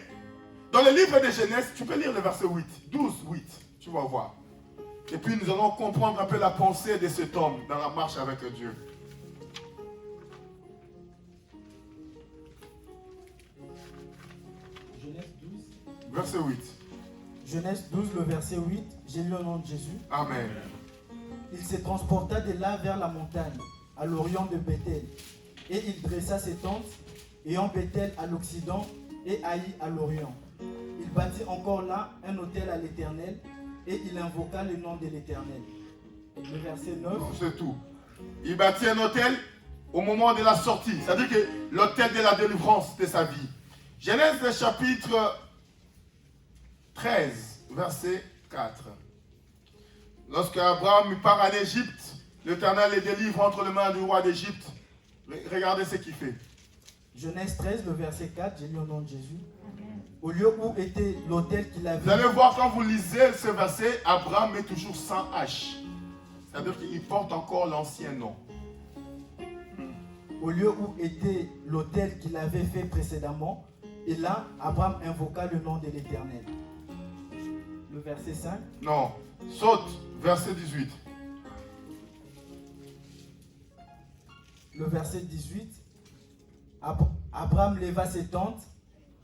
dans le livre de Genèse, tu peux lire le verset 8, 12, 8, tu vas voir. Et puis nous allons comprendre un peu la pensée de cet homme dans la marche avec Dieu. Genèse 12. Verset 8. Genèse 12, le verset 8. J'ai lu au nom de Jésus. Amen. Il se transporta de là vers la montagne, à l'orient de Bethel. Et il dressa ses tentes, ayant Bethel à l'occident et Haï à l'orient. Il bâtit encore là un autel à l'Éternel, et il invoqua le nom de l'Éternel. Le verset 9. C'est tout. Il bâtit un autel au moment de la sortie. C'est-à-dire que l'autel de la délivrance de sa vie. Genèse chapitre 13, verset 4. Lorsque Abraham part en Égypte, l'Éternel les délivre entre les mains du roi d'Égypte. Regardez ce qu'il fait. Genèse 13, le verset 4, j'ai lu au nom de Jésus. Au lieu où était l'autel qu'il avait... Vous allez voir quand vous lisez ce verset, Abraham est toujours sans H. C'est-à-dire qu'il porte encore l'ancien nom. Au lieu où était l'autel qu'il avait fait précédemment, et là, Abraham invoqua le nom de l'Éternel. Le verset 5. Non, saute, verset 18. Le verset 18. Abraham leva ses tentes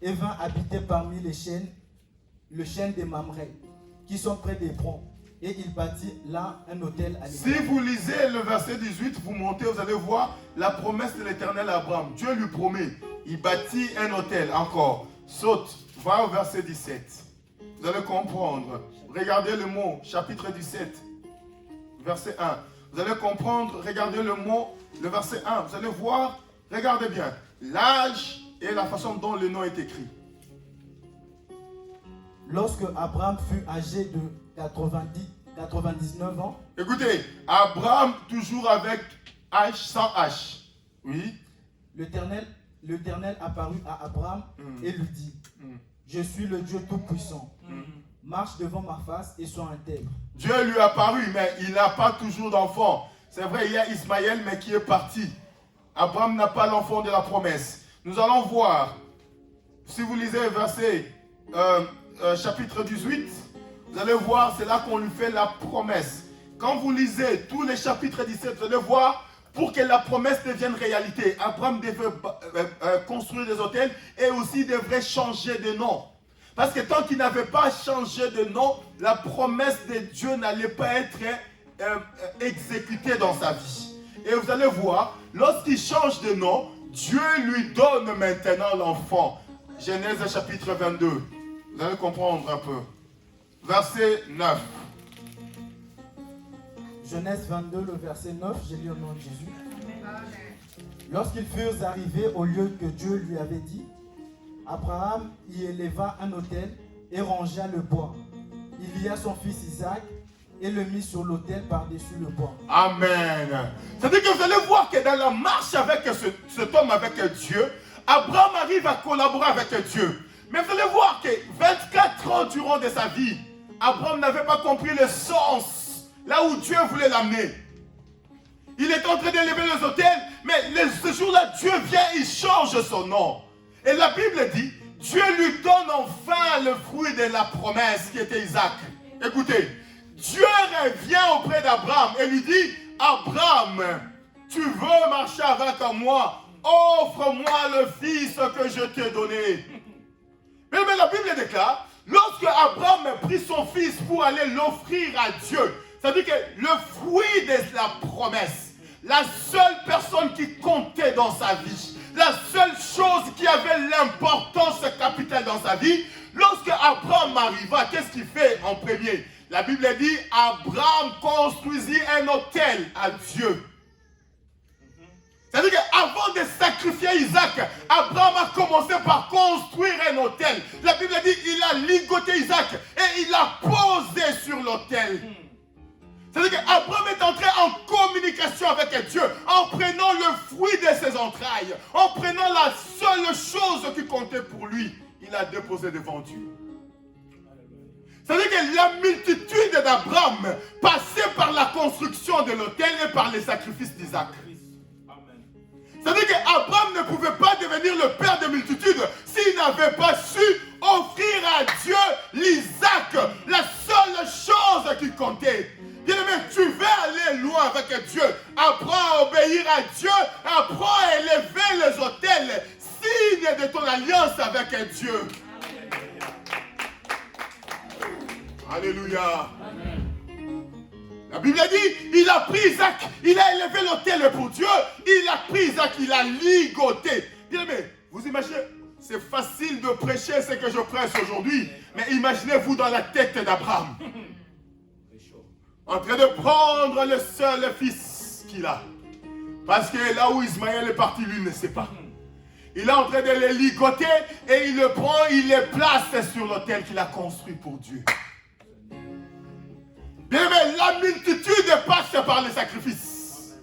et vint habiter parmi le chêne des Mamré, qui sont près d'Hébron. Et il bâtit là un autel à l'Éternel. Si vous lisez le verset 18, vous montez, vous allez voir la promesse de l'Éternel à Abraham. Dieu lui promet, il bâtit un autel encore. Saute, Va au verset 17. Vous allez comprendre. Regardez le mot, chapitre 17, verset 1. Vous allez comprendre, regardez le mot, le verset 1. Vous allez voir, regardez bien, l'âge et la façon dont le nom est écrit. Lorsque Abraham fut âgé de 99 ans. Écoutez, Abraham toujours avec H sans H. Oui. L'Éternel apparut à Abraham et lui dit, je suis le Dieu Tout-Puissant. Marche devant ma face et sois intègre. Dieu lui a apparu, mais il n'a pas toujours d'enfant. C'est vrai, il y a Ismaël, mais qui est parti. Abraham n'a pas l'enfant de la promesse. Nous allons voir, si vous lisez verset chapitre 18, vous allez voir, c'est là qu'on lui fait la promesse. Quand vous lisez tous les chapitres 17, vous allez voir, pour que la promesse devienne réalité, Abraham devait construire des autels et aussi devrait changer de nom. Parce que tant qu'il n'avait pas changé de nom, la promesse de Dieu n'allait pas être exécutée dans sa vie. Et vous allez voir, lorsqu'il change de nom, Dieu lui donne maintenant l'enfant. Genèse chapitre 22. Vous allez comprendre un peu. Verset 9. Genèse 22, le verset 9, j'ai lu au nom de Jésus. Lorsqu'ils furent arrivés au lieu que Dieu lui avait dit, Abraham y éleva un autel et rangea le bois. Il lia son fils Isaac et le mit sur l'autel par-dessus le bois. Amen. C'est-à-dire que vous allez voir que dans la marche avec cet homme, avec Dieu, Abraham arrive à collaborer avec Dieu. Mais vous allez voir que 24 ans durant de sa vie, Abraham n'avait pas compris le sens, là où Dieu voulait l'amener. Il est en train d'élever les autels, mais ce jour-là, Dieu vient, il change son nom. Et la Bible dit, Dieu lui donne enfin le fruit de la promesse qui était Isaac. Écoutez, Dieu revient auprès d'Abraham et lui dit, Abraham, tu veux marcher avec moi, offre-moi le fils que je t'ai donné. Mais la Bible déclare, lorsque Abraham prit son fils pour aller l'offrir à Dieu, c'est-à-dire que le fruit de la promesse, la seule personne qui comptait dans sa vie, la seule chose qui avait l'importance capitale dans sa vie, lorsque Abraham arriva, qu'est-ce qu'il fait en premier? La Bible dit, Abraham construisit un autel à Dieu. C'est-à-dire qu'avant de sacrifier Isaac, Abraham a commencé par construire un autel. La Bible dit, il a ligoté Isaac et il l'a posé sur l'autel. C'est-à-dire qu'Abraham est entré en communication avec Dieu, en prenant le fruit de ses entrailles, en prenant la seule chose qui comptait pour lui. Il a déposé devant Dieu. C'est-à-dire que la multitude d'Abraham passait par la construction de l'autel et par les sacrifices d'Isaac. C'est-à-dire qu'Abraham ne pouvait pas devenir le père de multitudes s'il n'avait pas su offrir à Dieu l'Isaac, la seule chose qui comptait. Bien-aimé, tu veux aller loin avec Dieu, apprends à obéir à Dieu, apprends à élever les autels, signe de ton alliance avec Dieu. Alléluia. La Bible dit, il a pris Isaac, il a élevé l'autel pour Dieu, il a pris Isaac, il a ligoté. Bien-aimé, vous imaginez, c'est facile de prêcher ce que je prêche aujourd'hui, mais imaginez-vous dans la tête d'Abraham, en train de prendre le seul fils qu'il a. Parce que là où Ismaël est parti, lui ne sait pas. Il est en train de le ligoter et il le prend, il le place sur l'autel qu'il a construit pour Dieu. Bien, mais la multitude passe par les sacrifices.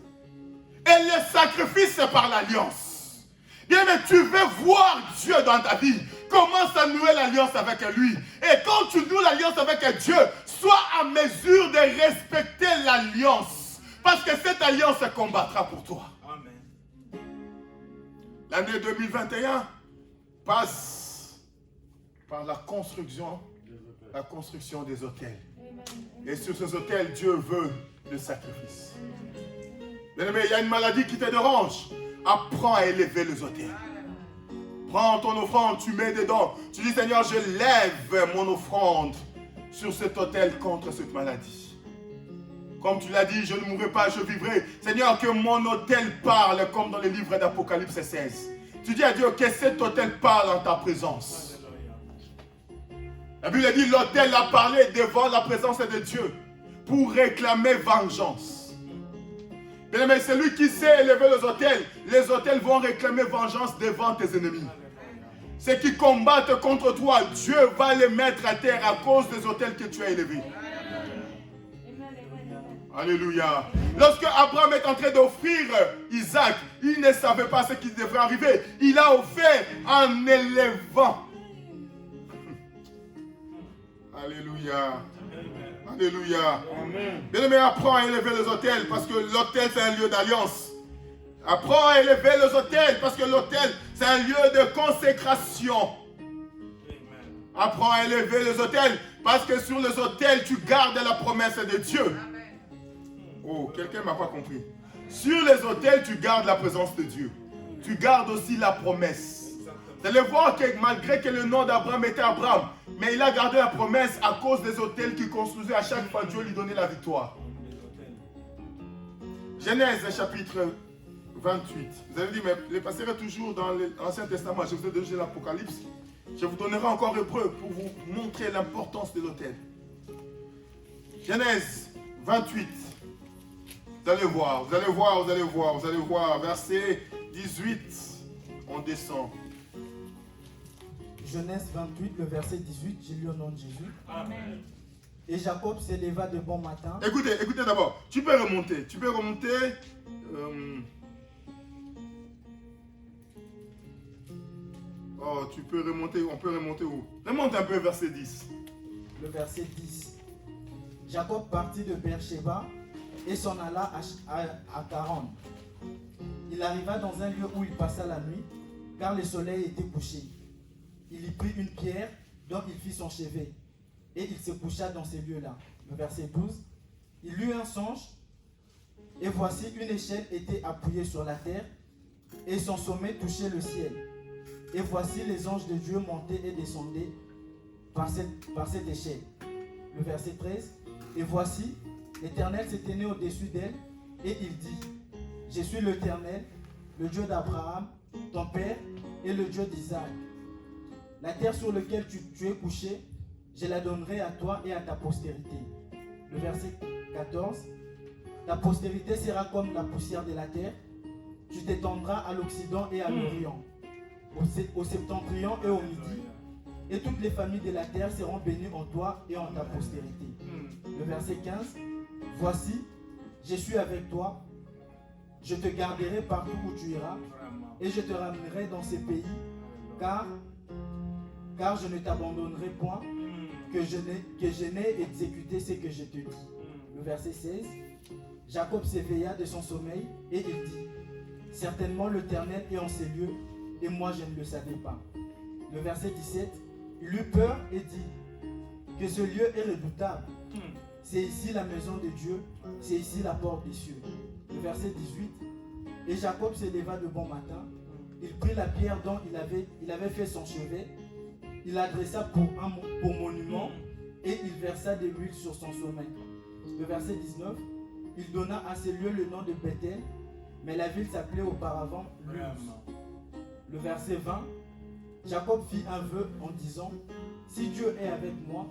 Et les sacrifices, c'est par l'alliance. Bien, mais tu veux voir Dieu dans ta vie. Commence à nouer l'alliance avec lui. Et quand tu noues l'alliance avec Dieu, sois à mesure de respecter l'alliance. Parce que cette alliance combattra pour toi. Amen. L'année 2021 passe par la construction des autels. Et sur ces autels, Dieu veut le sacrifice. Bien-aimé, il y a une maladie qui te dérange. Apprends à élever les autels. Prends ton offrande, tu mets dedans. Tu dis, Seigneur, je lève mon offrande sur cet autel contre cette maladie. Comme tu l'as dit, je ne mourrai pas, je vivrai. Seigneur, que mon autel parle comme dans le livre d'Apocalypse 16. Tu dis à Dieu que cet autel parle en ta présence. La Bible dit l'autel a parlé devant la présence de Dieu pour réclamer vengeance. Bien aimé, celui qui sait élever les autels vont réclamer vengeance devant tes ennemis. Ceux qui combattent contre toi, Dieu va les mettre à terre à cause des autels que tu as élevés. Alléluia. Lorsque Abraham est en train d'offrir Isaac, il ne savait pas ce qui devrait arriver. Il a offert en élevant. Alléluia. Alléluia. Bien-aimé, apprends à élever les autels parce que l'autel c'est un lieu d'alliance. Apprends à élever les autels parce que l'autel c'est un lieu de consécration. Apprends à élever les autels parce que sur les autels tu gardes la promesse de Dieu. Oh, quelqu'un ne m'a pas compris. Sur les autels tu gardes la présence de Dieu. Tu gardes aussi la promesse. Vous allez voir que malgré que le nom d'Abraham était Abraham, mais il a gardé la promesse à cause des autels qu'il construisait. À chaque fois, Dieu lui donnait la victoire. Genèse chapitre 28. Vous allez dire, mais les passerez toujours dans l'Ancien Testament. Je vous ai donné l'Apocalypse. Je vous donnerai encore Hébreu pour vous montrer l'importance de l'autel. Genèse 28. Vous allez voir, vous allez voir, vous allez voir, vous allez voir. Verset 18. On descend. Genèse 28, le verset 18, j'ai lu au nom de Jésus. Amen. Et Jacob s'éleva de bon matin. Écoutez d'abord. Tu peux remonter. Oh, tu peux remonter. On peut remonter où? Remonte un peu verset 10. Le verset 10. Jacob partit de Beersheba et s'en alla à Charan. Il arriva dans un lieu où il passa la nuit, car le soleil était couché. Il y prit une pierre dont il fit son chevet, et il se coucha dans ces lieux-là. Le verset 12. Il eut un songe, et voici une échelle était appuyée sur la terre, et son sommet touchait le ciel. Et voici les anges de Dieu montaient et descendaient par cette échelle. Le verset 13. Et voici, l'Éternel s'est tenu au-dessus d'elle, et il dit, je suis l'Éternel, le Dieu d'Abraham, ton père, et le Dieu d'Isaac. La terre sur laquelle tu es couché, je la donnerai à toi et à ta postérité. Le verset 14. Ta postérité sera comme la poussière de la terre. Tu t'étendras à l'Occident et à l'Orient, au septentrion et au midi. Et toutes les familles de la terre seront bénies en toi et en ta postérité. Le verset 15. Voici, je suis avec toi. Je te garderai partout où tu iras. Et je te ramènerai dans ces pays. Car je ne t'abandonnerai point, que je n'ai exécuté ce que je te dis. Le verset 16. Jacob s'éveilla de son sommeil et il dit, certainement l'Éternel est en ces lieux, et moi je ne le savais pas. Le verset 17. Il eut peur et dit, que ce lieu est redoutable. C'est ici la maison de Dieu, c'est ici la porte des cieux. Le verset 18. Et Jacob se leva de bon matin, il prit la pierre dont il avait fait son chevet, il l'adressa pour monument et il versa de l'huile sur son sommet. Le verset 19. Il donna à ce lieu le nom de Bethel, mais la ville s'appelait auparavant Luz. Le verset 20. Jacob fit un vœu en disant, si Dieu est avec moi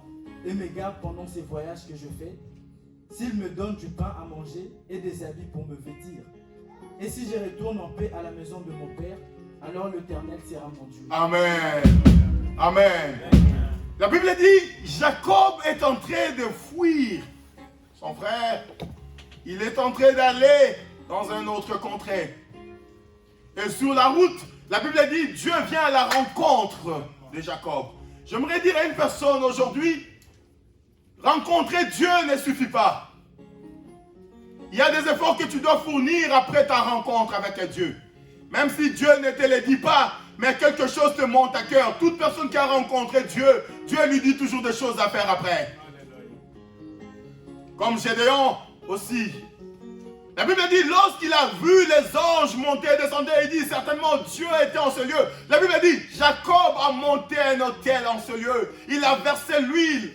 et me garde pendant ces voyages que je fais, s'il me donne du pain à manger et des habits pour me vêtir, et si je retourne en paix à la maison de mon père, alors l'Éternel sera mon Dieu. Amen. Amen. La Bible dit, Jacob est en train de fuir son frère. Il est en train d'aller dans un autre contrée. Et sur la route, la Bible dit, Dieu vient à la rencontre de Jacob. J'aimerais dire à une personne aujourd'hui, rencontrer Dieu ne suffit pas. Il y a des efforts que tu dois fournir après ta rencontre avec Dieu. Même si Dieu ne te le dit pas, mais quelque chose te monte à cœur. Toute personne qui a rencontré Dieu, Dieu lui dit toujours des choses à faire après. Comme Gédéon aussi. La Bible dit, lorsqu'il a vu les anges monter et descendre, il dit, certainement Dieu était en ce lieu. La Bible dit, Jacob a monté un autel en ce lieu. Il a versé l'huile.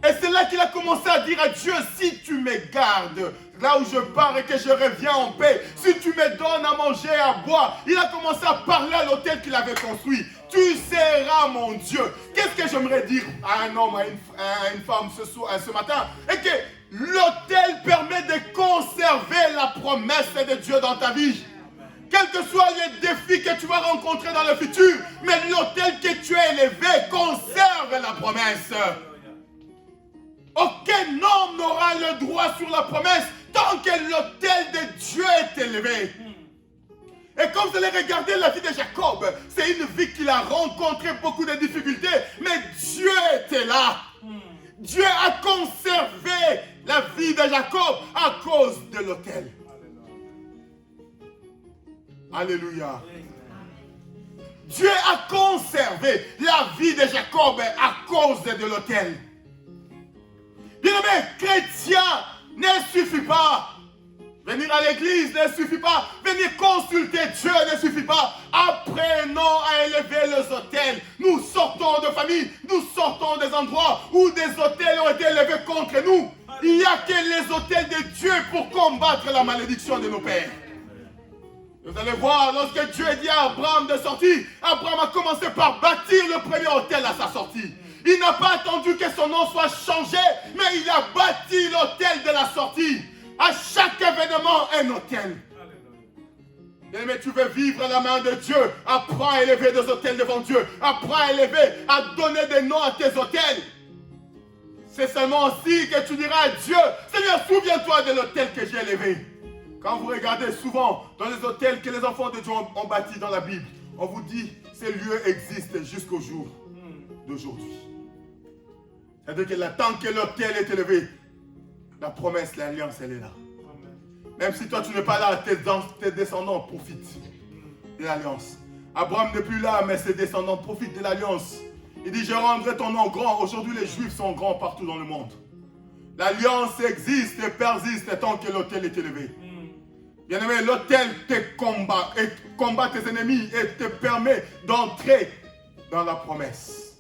Et c'est là qu'il a commencé à dire à Dieu, si tu me gardes, là où je pars et que je reviens en paix. Si tu me donnes à manger et à boire. Il a commencé à parler à l'autel qu'il avait construit. Tu seras mon Dieu. Qu'est-ce que j'aimerais dire à un homme, à une femme ce matin? Et que l'autel permet de conserver la promesse de Dieu dans ta vie. Quels que soient les défis que tu vas rencontrer dans le futur, mais l'autel que tu as élevé conserve la promesse. Aucun homme n'aura le droit sur la promesse tant que l'autel de Dieu est élevé. Et comme vous allez regarder la vie de Jacob, c'est une vie qu'il a rencontré beaucoup de difficultés, mais Dieu était là. Dieu a conservé la vie de Jacob à cause de l'autel. Alléluia. Dieu a conservé la vie de Jacob à cause de l'autel. Bien-aimé, chrétien ne suffit pas. Venir à l'église ne suffit pas. Venir consulter Dieu ne suffit pas. Apprenons à élever les autels. Nous sortons de famille, nous sortons des endroits où des autels ont été élevés contre nous. Il n'y a que les autels de Dieu pour combattre la malédiction de nos pères. Vous allez voir, lorsque Dieu dit à Abraham de sortir, Abraham a commencé par bâtir le premier autel à sa sortie. Il n'a pas attendu que son nom soit changé, mais il a bâti l'autel de la sortie. À chaque événement, un autel. Mais tu veux vivre à la main de Dieu, apprends à élever des autels devant Dieu. Apprends à élever, à donner des noms à tes autels. C'est seulement ainsi que tu diras à Dieu, Seigneur, souviens-toi de l'autel que j'ai élevé. Quand vous regardez souvent dans les hôtels que les enfants de Dieu ont bâtis dans la Bible, on vous dit ces lieux existent jusqu'au jour d'aujourd'hui. C'est-à-dire que tant que l'autel est élevé, la promesse, l'alliance, elle est là. Même si toi tu n'es pas là, tes descendants profitent de l'alliance. Abraham n'est plus là, mais ses descendants profitent de l'alliance. Il dit, je rendrai ton nom grand. Aujourd'hui, les Juifs sont grands partout dans le monde. L'alliance existe et persiste tant que l'autel est élevé. Bien-aimé, l'autel te combat tes ennemis et te permet d'entrer dans la promesse.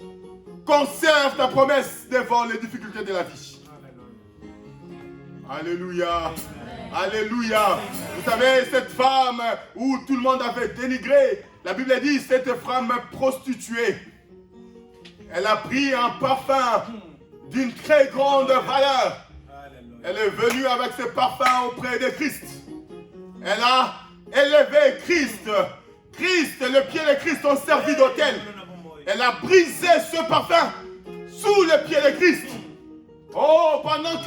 Conserve ta promesse devant les difficultés de la vie. Alléluia. Alléluia. Vous savez, cette femme où tout le monde avait dénigré, la Bible dit, cette femme prostituée, elle a pris un parfum d'une très grande valeur. Elle est venue avec ce parfum auprès de Christ. Elle a élevé Christ. Christ, le pied de Christ ont servi d'autel. Elle a brisé ce parfum sous le pied de Christ. Oh, pendant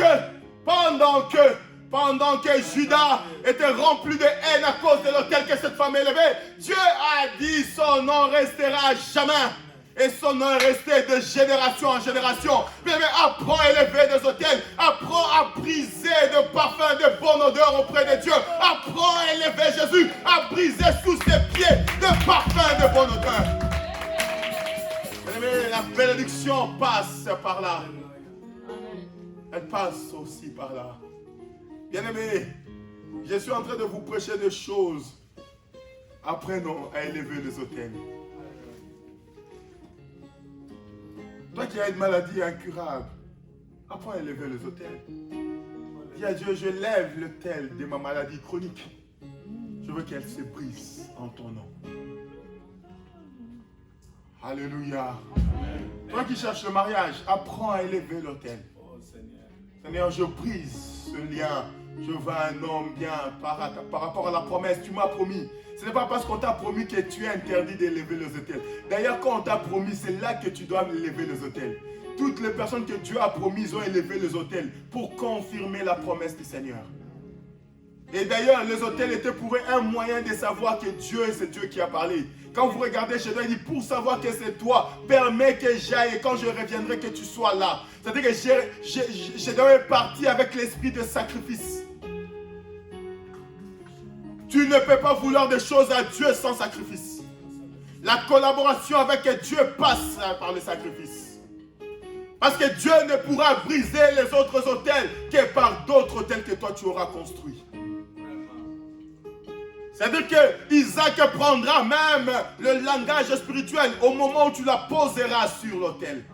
que Judas était rempli de haine à cause de l'autel que cette femme élevait, Dieu a dit son nom restera à jamais. Et son nom est resté de génération en génération. Mais apprends à élever des autels. Apprends à briser de parfums de bonne odeur auprès de Dieu. Apprends à élever Jésus. À briser sous ses pieds de parfums de bonne odeur. Mais la bénédiction passe par là. Elle passe aussi par là. Bien-aimés, je suis en train de vous prêcher des choses. Apprenons à élever les autels. Toi qui as une maladie incurable, apprends à élever les autels. Dis à Dieu, je lève l'autel de ma maladie chronique. Je veux qu'elle se brise en ton nom. Alléluia. Toi qui cherches le mariage, apprends à élever l'autel. Seigneur, je brise ce lien. Je veux un homme bien par rapport à la promesse. Tu m'as promis. Ce n'est pas parce qu'on t'a promis que tu es interdit d'élever les autels. D'ailleurs, quand on t'a promis, c'est là que tu dois élever les autels. Toutes les personnes que Dieu a promises ont élevé les autels pour confirmer la promesse du Seigneur. Et d'ailleurs, les autels étaient pour eux un moyen de savoir que Dieu, c'est Dieu qui a parlé. Quand vous regardez chez toi, il dit, pour savoir que c'est toi, permets que j'aille et quand je reviendrai, que tu sois là. C'est-à-dire que je dois partir avec l'esprit de sacrifice. Tu ne peux pas vouloir des choses à Dieu sans sacrifice. La collaboration avec Dieu passe par le sacrifice. Parce que Dieu ne pourra briser les autres autels que par d'autres autels que toi tu auras construits. C'est-à-dire que Isaac prendra même le langage spirituel au moment où tu la poseras sur l'autel.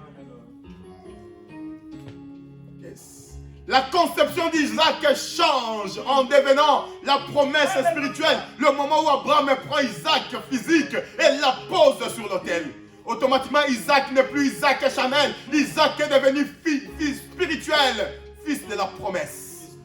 Yes. La conception d'Isaac change en devenant la promesse spirituelle. Le moment où Abraham prend Isaac physique et la pose sur l'autel. Automatiquement, Isaac n'est plus Isaac charnel. Isaac est devenu fils spirituel, fils de la promesse.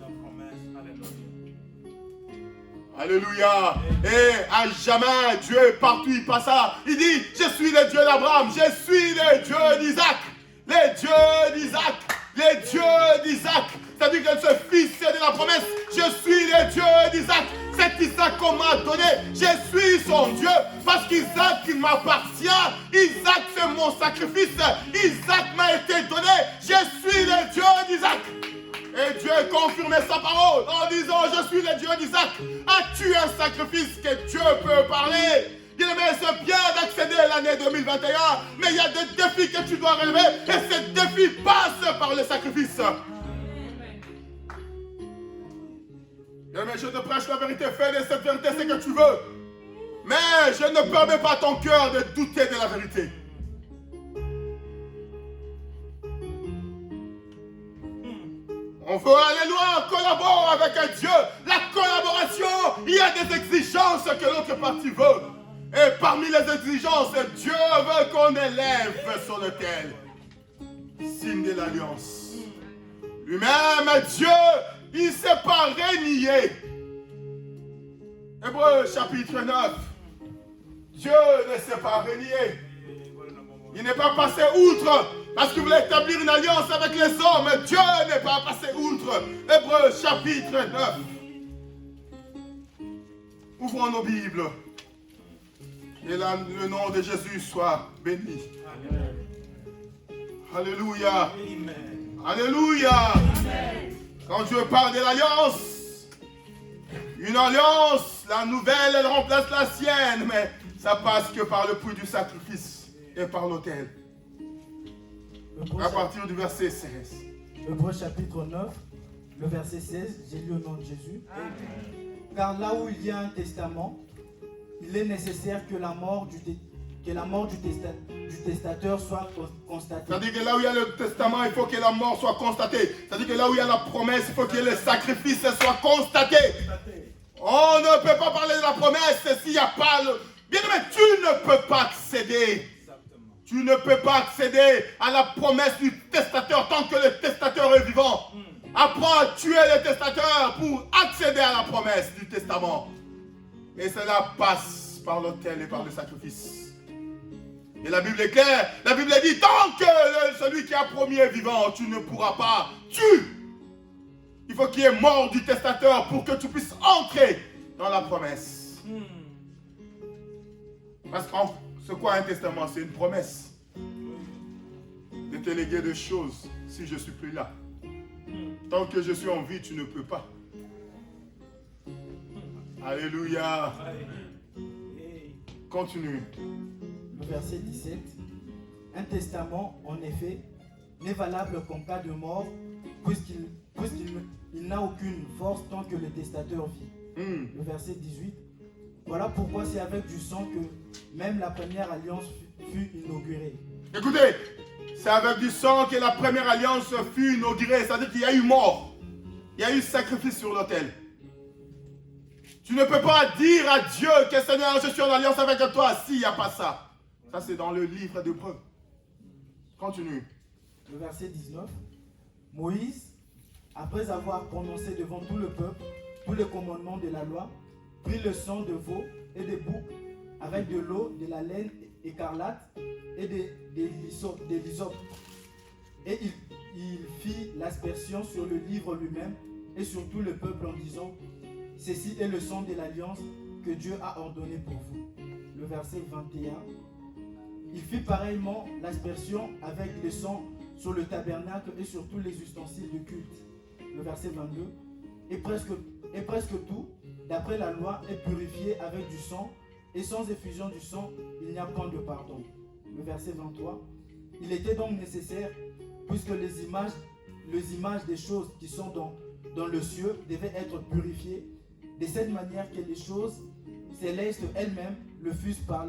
Alléluia. Et à jamais, Dieu, partout il passe, il dit, je suis le Dieu d'Abraham, je suis le Dieu d'Isaac. Le Dieu d'Isaac. Le Dieu d'Isaac. C'est-à-dire que ce fils de la promesse, je suis le Dieu d'Isaac. Cet Isaac qu'on m'a donné, je suis son Dieu. Parce qu'Isaac m'appartient. Isaac c'est mon sacrifice. Isaac m'a été donné. Je suis le Dieu d'Isaac. Et Dieu confirmait sa parole en disant, je suis le Dieu d'Isaac. As-tu un sacrifice que Dieu peut parler? Bien-aimé, c'est bien d'accéder à l'année 2021, mais il y a des défis que tu dois relever et ces défis passent par le sacrifice. Bien-aimé, je te prêche la vérité, fais de cette vérité ce que tu veux. Mais je ne permets pas à ton cœur de douter de la vérité. On veut aller loin, collabore avec Dieu. La collaboration, il y a des exigences que l'autre partie veut. Et parmi les exigences, Dieu veut qu'on élève sur l'autel. Signe de l'alliance. Lui-même, Dieu, il ne s'est pas renié. Hébreux chapitre 9. Dieu ne s'est pas renié. Il n'est pas passé outre parce qu'il voulait établir une alliance avec les hommes. Dieu n'est pas passé outre. Hébreux chapitre 9. Ouvrons nos Bibles. Et là, le nom de Jésus soit béni. Amen. Alléluia. Amen. Alléluia. Amen. Quand Dieu parle de l'alliance, une alliance, la nouvelle, elle remplace la sienne, mais ça passe que par le prix du sacrifice et par l'autel. À partir du verset 16. Hébreux chapitre 9, le verset 16, j'ai lu au nom de Jésus. Amen. Car là où il y a un testament, il est nécessaire que la mort du testateur soit constatée. C'est-à-dire que là où il y a le testament, il faut que la mort soit constatée. C'est-à-dire que là où il y a la promesse, il faut que le sacrifice soit constaté. On ne peut pas parler de la promesse s'il n'y a pas le... Bien aimé, tu ne peux pas accéder. Tu ne peux pas accéder à la promesse du testateur tant que le testateur est vivant. Apprends à tuer le testateur pour accéder à la promesse du testament. Et cela passe par l'autel et par le sacrifice. Et la Bible est claire. La Bible dit, tant que celui qui a promis est vivant, tu ne pourras pas. Il faut qu'il y ait mort du testateur pour que tu puisses entrer dans la promesse. Parce que c'est quoi un testament? C'est une promesse de te léguer des choses si je ne suis plus là. Tant que je suis en vie, tu ne peux pas. Alléluia. Continue. Le verset 17. Un testament, en effet, n'est valable qu'en cas de mort, puisqu'il n'a aucune force tant que le testateur vit. Le verset 18. Voilà pourquoi c'est avec du sang que même la première alliance fut inaugurée. Écoutez, c'est avec du sang que la première alliance fut inaugurée. C'est-à-dire qu'il y a eu mort. Il y a eu sacrifice sur l'autel. Tu ne peux pas dire à Dieu que Seigneur, je suis en alliance avec toi s'il n'y a pas ça. Ça, c'est dans le livre d'Hébreux. Continue. Le verset 19. Moïse, après avoir prononcé devant tout le peuple tous les commandements de la loi, prit le sang de veau et des boucs avec de l'eau, de la laine écarlate et des lysopes. Et il fit l'aspersion sur le livre lui-même et sur tout le peuple en disant, ceci est le sang de l'alliance que Dieu a ordonné pour vous. Le verset 21. Il fit pareillement l'aspersion avec le sang sur le tabernacle et sur tous les ustensiles de culte. Le verset 22. Et presque tout, d'après la loi, est purifié avec du sang, et sans effusion du sang, il n'y a point de pardon. Le verset 23. Il était donc nécessaire, puisque les images des choses qui sont dans le ciel devaient être purifiées, de cette manière que les choses célestes elles-mêmes le fussent par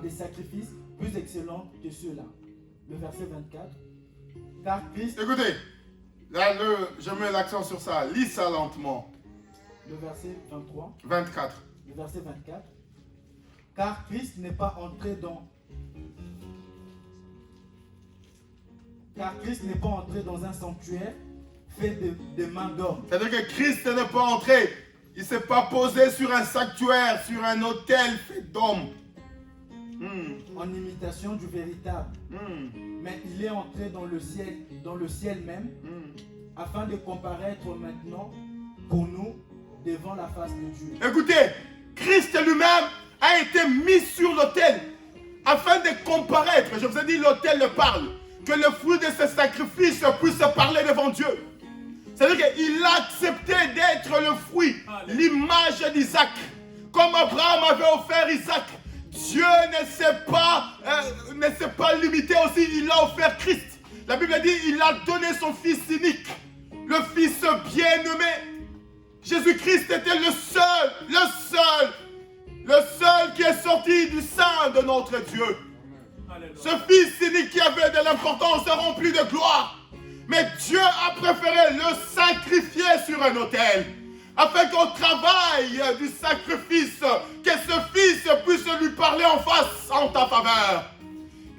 des sacrifices plus excellents que ceux-là. Le verset 24. Car Christ... Écoutez, Là, je mets l'accent sur ça. Lis ça lentement. Le verset 23. 24. Le verset 24. Car Christ n'est pas entré dans un sanctuaire fait de mains d'hommes. C'est-à-dire que Christ n'est pas entré. Il ne s'est pas posé sur un sanctuaire, sur un autel fait d'hommes. En imitation du véritable. Mais il est entré dans le ciel même, afin de comparaître maintenant pour nous devant la face de Dieu. Écoutez, Christ lui-même a été mis sur l'autel afin de comparaître. Je vous ai dit, l'autel le parle. Que le fruit de ce sacrifice puisse parler devant Dieu. C'est-à-dire qu'il a accepté d'être le fruit, l'image d'Isaac. Comme Abraham avait offert Isaac. Dieu ne s'est pas limité aussi, il a offert Christ. La Bible dit, il a donné son fils unique, le fils bien-aimé. Jésus-Christ était le seul qui est sorti du sein de notre Dieu. Ce fils unique qui avait de l'importance rempli de gloire. Mais Dieu a préféré le sacrifier sur un autel. Afin qu'au travail du sacrifice, que ce fils puisse lui parler en face, en ta faveur.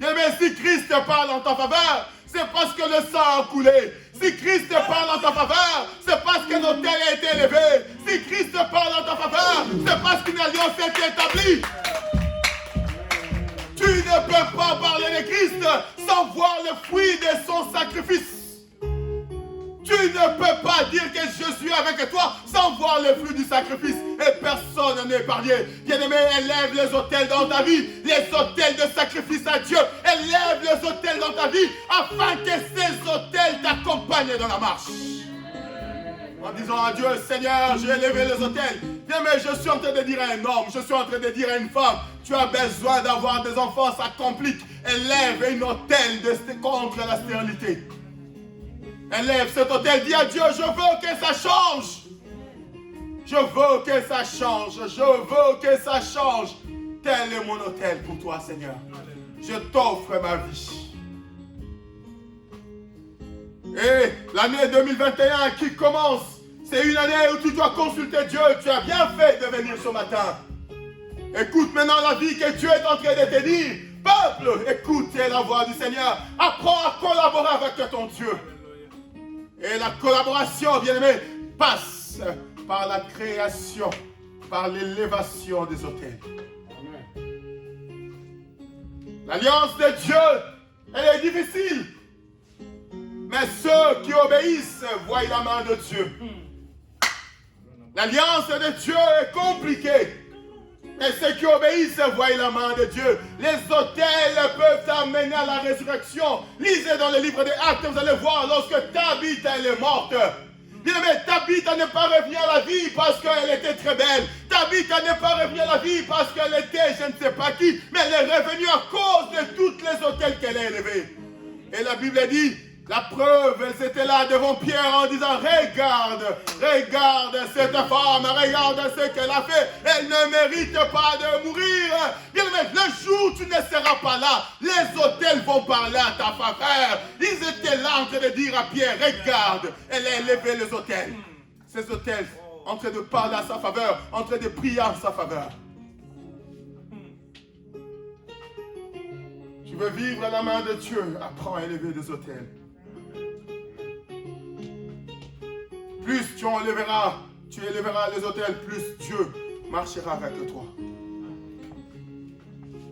Et si Christ parle en ta faveur, c'est parce que le sang a coulé. Si Christ parle en ta faveur, c'est parce que l'autel a été élevé. Si Christ parle en ta faveur, c'est parce qu'une alliance a été établie. Tu ne peux pas parler de Christ sans voir le fruit de son sacrifice. Tu ne peux pas dire que je suis avec toi sans voir le fruit du sacrifice. Et personne n'est épargné. Bien-aimé, élève les autels dans ta vie, les autels de sacrifice à Dieu. Élève les autels dans ta vie afin que ces autels t'accompagnent dans la marche. En disant à Dieu, Seigneur, j'ai élevé les autels. Bien-aimé, je suis en train de dire à un homme, je suis en train de dire à une femme, tu as besoin d'avoir des enfants, ça complique. Élève un autel contre la stérilité. Élève cet autel, dis à Dieu, je veux que ça change. Je veux que ça change. Je veux que ça change. Tel est mon autel pour toi, Seigneur. Je t'offre ma vie. Et l'année 2021 qui commence, c'est une année où tu dois consulter Dieu. Tu as bien fait de venir ce matin. Écoute maintenant la vie que Dieu est en train de te dire. Peuple, écoute la voix du Seigneur. Apprends à collaborer avec ton Dieu. Et la collaboration, bien-aimé, passe par la création, par l'élévation des autels. L'alliance de Dieu, elle est difficile. Mais ceux qui obéissent voient la main de Dieu. L'alliance de Dieu est compliquée. Mais ceux qui obéissent voient la main de Dieu. Les autels peuvent amener à la résurrection. Lisez dans le livre des Actes, vous allez voir lorsque Tabitha elle est morte. Bien aimé, Tabitha n'est pas revenue à la vie parce qu'elle était très belle. Tabitha n'est pas revenue à la vie parce qu'elle était je ne sais pas qui. Mais elle est revenue à cause de tous les autels qu'elle a élevés. Et la Bible dit, la preuve, elles étaient là devant Pierre en disant, regarde cette femme, regarde ce qu'elle a fait. Elle ne mérite pas de mourir. Bien aimé, le jour où tu ne seras pas là, les autels vont parler à ta faveur. Ils étaient là en train de dire à Pierre, regarde, elle a élevé les autels. Ces autels en train de parler à sa faveur, en train de prier à sa faveur. Tu veux vivre à la main de Dieu, apprends à élever des autels. Plus tu élèveras les autels, plus Dieu marchera avec toi.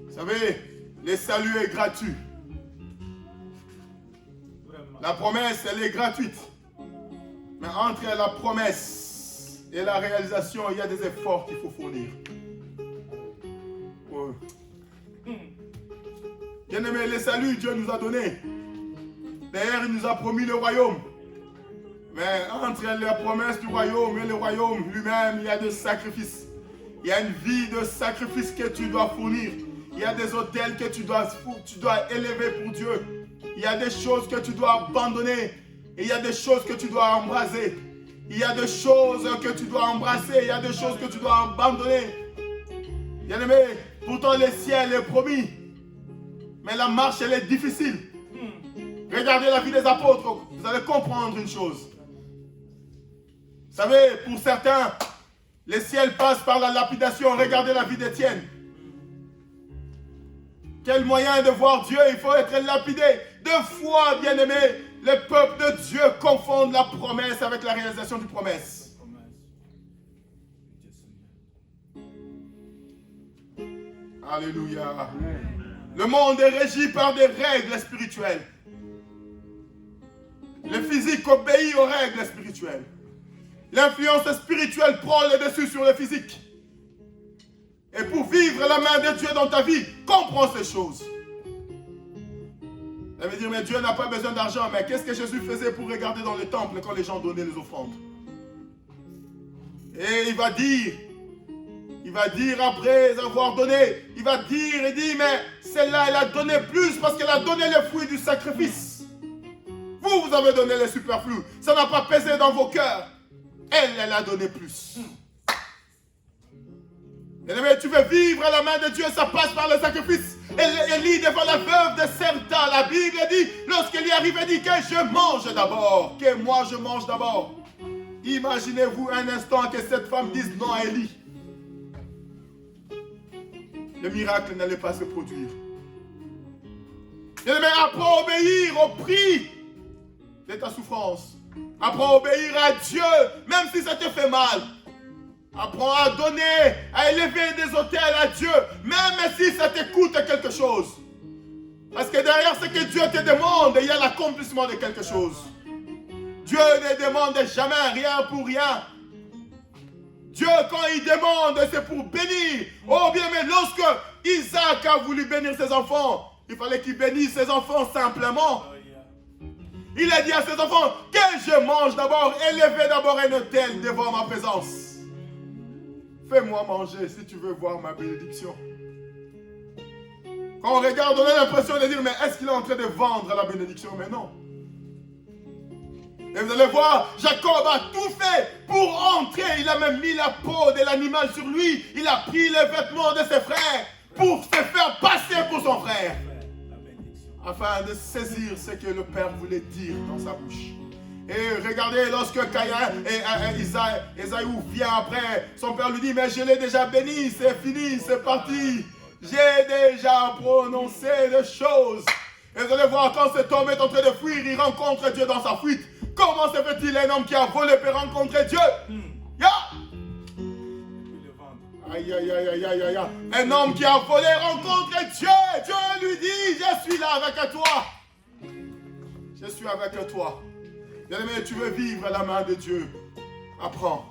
Vous savez, le salut est gratuit. La promesse, elle est gratuite. Mais entre la promesse et la réalisation, il y a des efforts qu'il faut fournir. Ouais. Bien aimé, le salut, Dieu nous a donné. D'ailleurs, il nous a promis le royaume. Mais entre la promesse du royaume et le royaume lui-même, il y a des sacrifices. Il y a une vie de sacrifice que tu dois fournir. Il y a des autels que tu dois élever pour Dieu. Il y a des choses que tu dois abandonner. Et il y a des choses que tu dois embraser. Il y a des choses que tu dois embrasser. Il y a des choses que tu dois abandonner. Bien aimé, pourtant le ciel est promis. Mais la marche, elle est difficile. Regardez la vie des apôtres, vous allez comprendre une chose. Vous savez, pour certains, les ciels passent par la lapidation. Regardez la vie d'Étienne. Quel moyen de voir Dieu, il faut être lapidé. Deux fois, bien-aimés, le peuple de Dieu confond la promesse avec la réalisation d'une promesse. Alléluia. Le monde est régi par des règles spirituelles. Le physique obéit aux règles spirituelles. L'influence spirituelle prend le dessus sur le physique. Et pour vivre la main de Dieu dans ta vie, comprends ces choses. Elle va dire, mais Dieu n'a pas besoin d'argent. Mais qu'est-ce que Jésus faisait pour regarder dans le temple quand les gens donnaient les offrandes? Et il va dire après avoir donné, il dit, mais celle-là, elle a donné plus parce qu'elle a donné le fruit du sacrifice. Vous avez donné le superflu. Ça n'a pas pesé dans vos cœurs. Elle a donné plus. Mais tu veux vivre à la main de Dieu, ça passe par le sacrifice. Élie devant la veuve de Serta, la Bible dit, lorsqu'elle y arrive, elle dit que je mange d'abord, que moi je mange d'abord. Imaginez-vous un instant que cette femme dise non à Élie. Le miracle n'allait pas se produire. Mais apprends à obéir au prix de ta souffrance. Apprends à obéir à Dieu, même si ça te fait mal. Apprends à donner, à élever des autels à Dieu, même si ça te coûte quelque chose. Parce que derrière ce que Dieu te demande, il y a l'accomplissement de quelque chose. Dieu ne demande jamais rien pour rien. Dieu, quand il demande, c'est pour bénir. Oh bien, mais lorsque Isaac a voulu bénir ses enfants, il fallait qu'il bénisse ses enfants simplement. Il a dit à ses enfants, que je mange d'abord, élevez d'abord un autel devant ma présence. Fais-moi manger si tu veux voir ma bénédiction. Quand on regarde, on a l'impression de dire, mais est-ce qu'il est en train de vendre la bénédiction? Mais non. Et vous allez voir, Jacob a tout fait pour entrer. Il a même mis la peau de l'animal sur lui. Il a pris les vêtements de ses frères pour se faire passer pour son frère. Afin de saisir ce que le Père voulait dire dans sa bouche. Et regardez, lorsque Esaü vient après, son père lui dit, mais je l'ai déjà béni, c'est fini, c'est parti. J'ai déjà prononcé des choses. Et vous allez voir, quand cet homme est en train de fuir, il rencontre Dieu dans sa fuite. Comment se fait-il un homme qui a volé peut rencontrer Dieu? Aïe, aïe, aïe, aïe, aïe, aïe. Un homme qui a volé rencontre Dieu. Dieu lui dit, je suis là avec toi. Je suis avec toi. Bien-aimé, tu veux vivre à la main de Dieu. Apprends.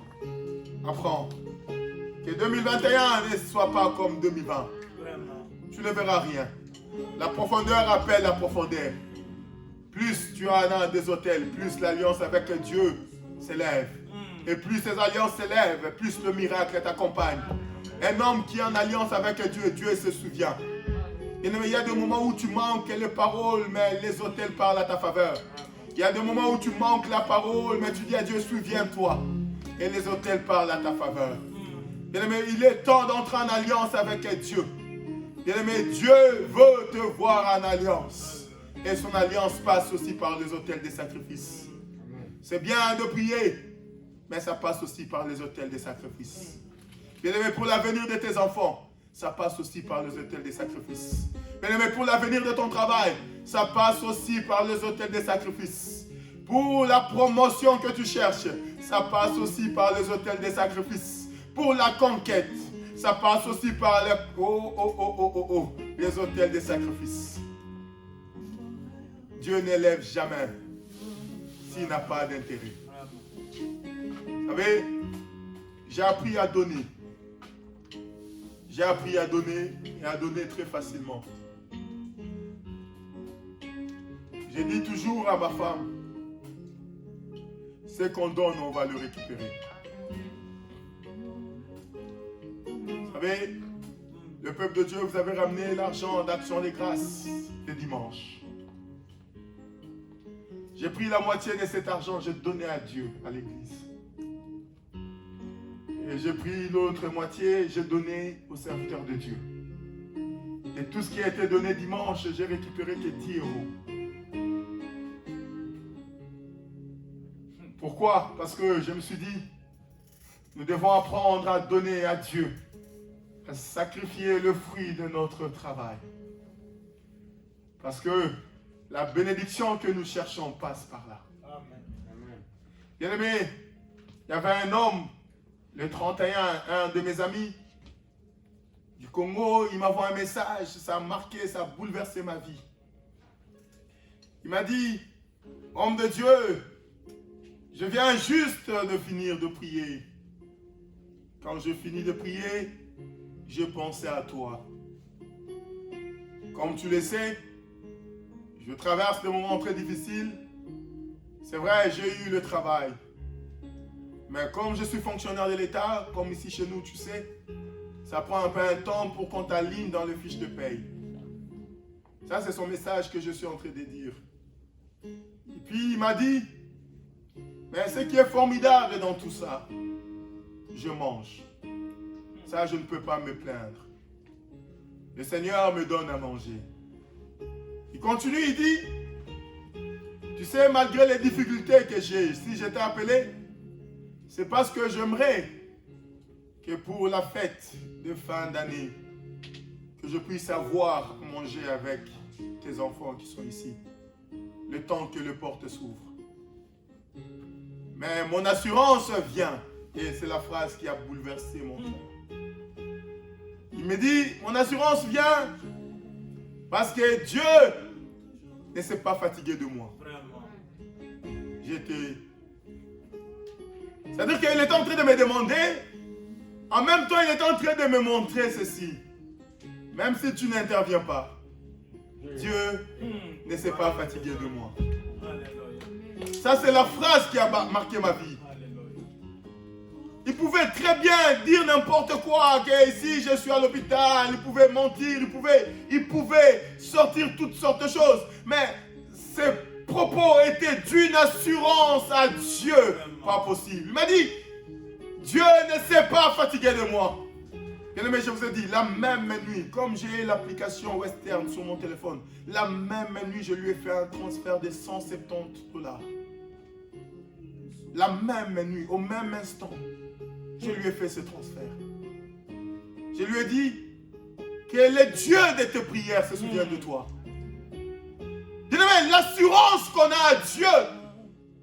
Apprends. Que 2021 ne soit pas comme 2020. Tu ne verras rien. La profondeur appelle la profondeur. Plus tu as des autels, plus l'alliance avec Dieu s'élève. Et plus ces alliances s'élèvent, plus le miracle t'accompagne. Un homme qui est en alliance avec Dieu, Dieu se souvient. Il y a des moments où tu manques les paroles, mais les autels parlent à ta faveur. Il y a des moments où tu manques la parole, mais tu dis à Dieu, souviens-toi. Et les autels parlent à ta faveur. Bien-aimé, il est temps d'entrer en alliance avec Dieu. Bien-aimé, Dieu veut te voir en alliance. Et son alliance passe aussi par les autels des sacrifices. C'est bien de prier, mais ça passe aussi par les autels des sacrifices. Bien-aimé, pour l'avenir de tes enfants, ça passe aussi par les autels des sacrifices. Bien-aimé, pour l'avenir de ton travail, ça passe aussi par les autels des sacrifices. Pour la promotion que tu cherches, ça passe aussi par les autels des sacrifices. Pour la conquête, ça passe aussi par les autels des sacrifices. Dieu n'élève jamais s'il n'a pas d'intérêt. Vous savez, j'ai appris à donner. J'ai appris à donner et à donner très facilement. Je dis toujours à ma femme, ce qu'on donne, on va le récupérer. Vous savez, le peuple de Dieu, vous avez ramené l'argent d'Action des Grâces le dimanche. J'ai pris la moitié de cet argent, j'ai donné à Dieu, à l'église. Et j'ai pris l'autre moitié, j'ai donné aux serviteurs de Dieu. Et tout ce qui a été donné dimanche, j'ai récupéré que 10 €. Pourquoi? Parce que je me suis dit, nous devons apprendre à donner à Dieu, à sacrifier le fruit de notre travail. Parce que la bénédiction que nous cherchons passe par là. Amen. Bien aimé, il y avait un homme, le 31, un de mes amis du Congo, il m'a envoyé un message, ça a marqué, ça a bouleversé ma vie. Il m'a dit, homme de Dieu, je viens juste de finir de prier. Quand je finis de prier, je pensais à toi. Comme tu le sais, je traverse des moments très difficiles. C'est vrai, j'ai eu le travail. Mais comme je suis fonctionnaire de l'État, comme ici chez nous, tu sais, ça prend un peu un temps pour qu'on t'aligne dans le fiche de paye. Ça, c'est son message que je suis en train de dire. Et puis, il m'a dit, mais ce qui est formidable dans tout ça, je mange. Ça, je ne peux pas me plaindre. Le Seigneur me donne à manger. Il continue, il dit, tu sais, malgré les difficultés que j'ai, si j'étais appelé, c'est parce que j'aimerais que pour la fête de fin d'année, que je puisse avoir à manger avec tes enfants qui sont ici, le temps que les portes s'ouvrent. Mais mon assurance vient, et c'est la phrase qui a bouleversé mon cœur. Il me dit, mon assurance vient parce que Dieu ne s'est pas fatigué de moi. C'est-à-dire qu'il était en train de me demander, en même temps il était en train de me montrer ceci. Même si tu n'interviens pas, Dieu ne s'est pas fatigué de moi. Ça, c'est la phrase qui a marqué ma vie. Il pouvait très bien dire n'importe quoi, que ici je suis à l'hôpital, il pouvait mentir, il pouvait sortir toutes sortes de choses. Mais ses propos étaient d'une assurance à Dieu. Pas possible. Il m'a dit, Dieu ne s'est pas fatigué de moi. Bien aimé, je vous ai dit, la même nuit, comme j'ai l'application Western sur mon téléphone, la même nuit, je lui ai fait un transfert de 170 $. La même nuit, au même instant, je lui ai fait ce transfert. Je lui ai dit que le Dieu de tes prières se souvient de toi. Bien aimé, l'assurance qu'on a à Dieu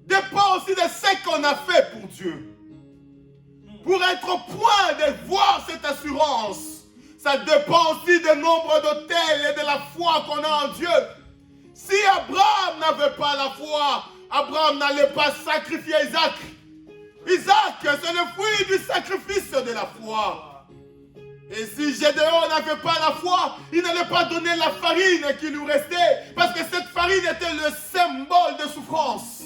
dépend aussi de ce qu'on a fait pour Dieu. Pour être au point de voir cette assurance, ça dépend aussi du nombre d'autels et de la foi qu'on a en Dieu. Si Abraham n'avait pas la foi, Abraham n'allait pas sacrifier Isaac. Isaac, c'est le fruit du sacrifice de la foi. Et si Gédéon n'avait pas la foi, il n'allait pas donner la farine qui lui restait, parce que cette farine était le symbole de souffrance.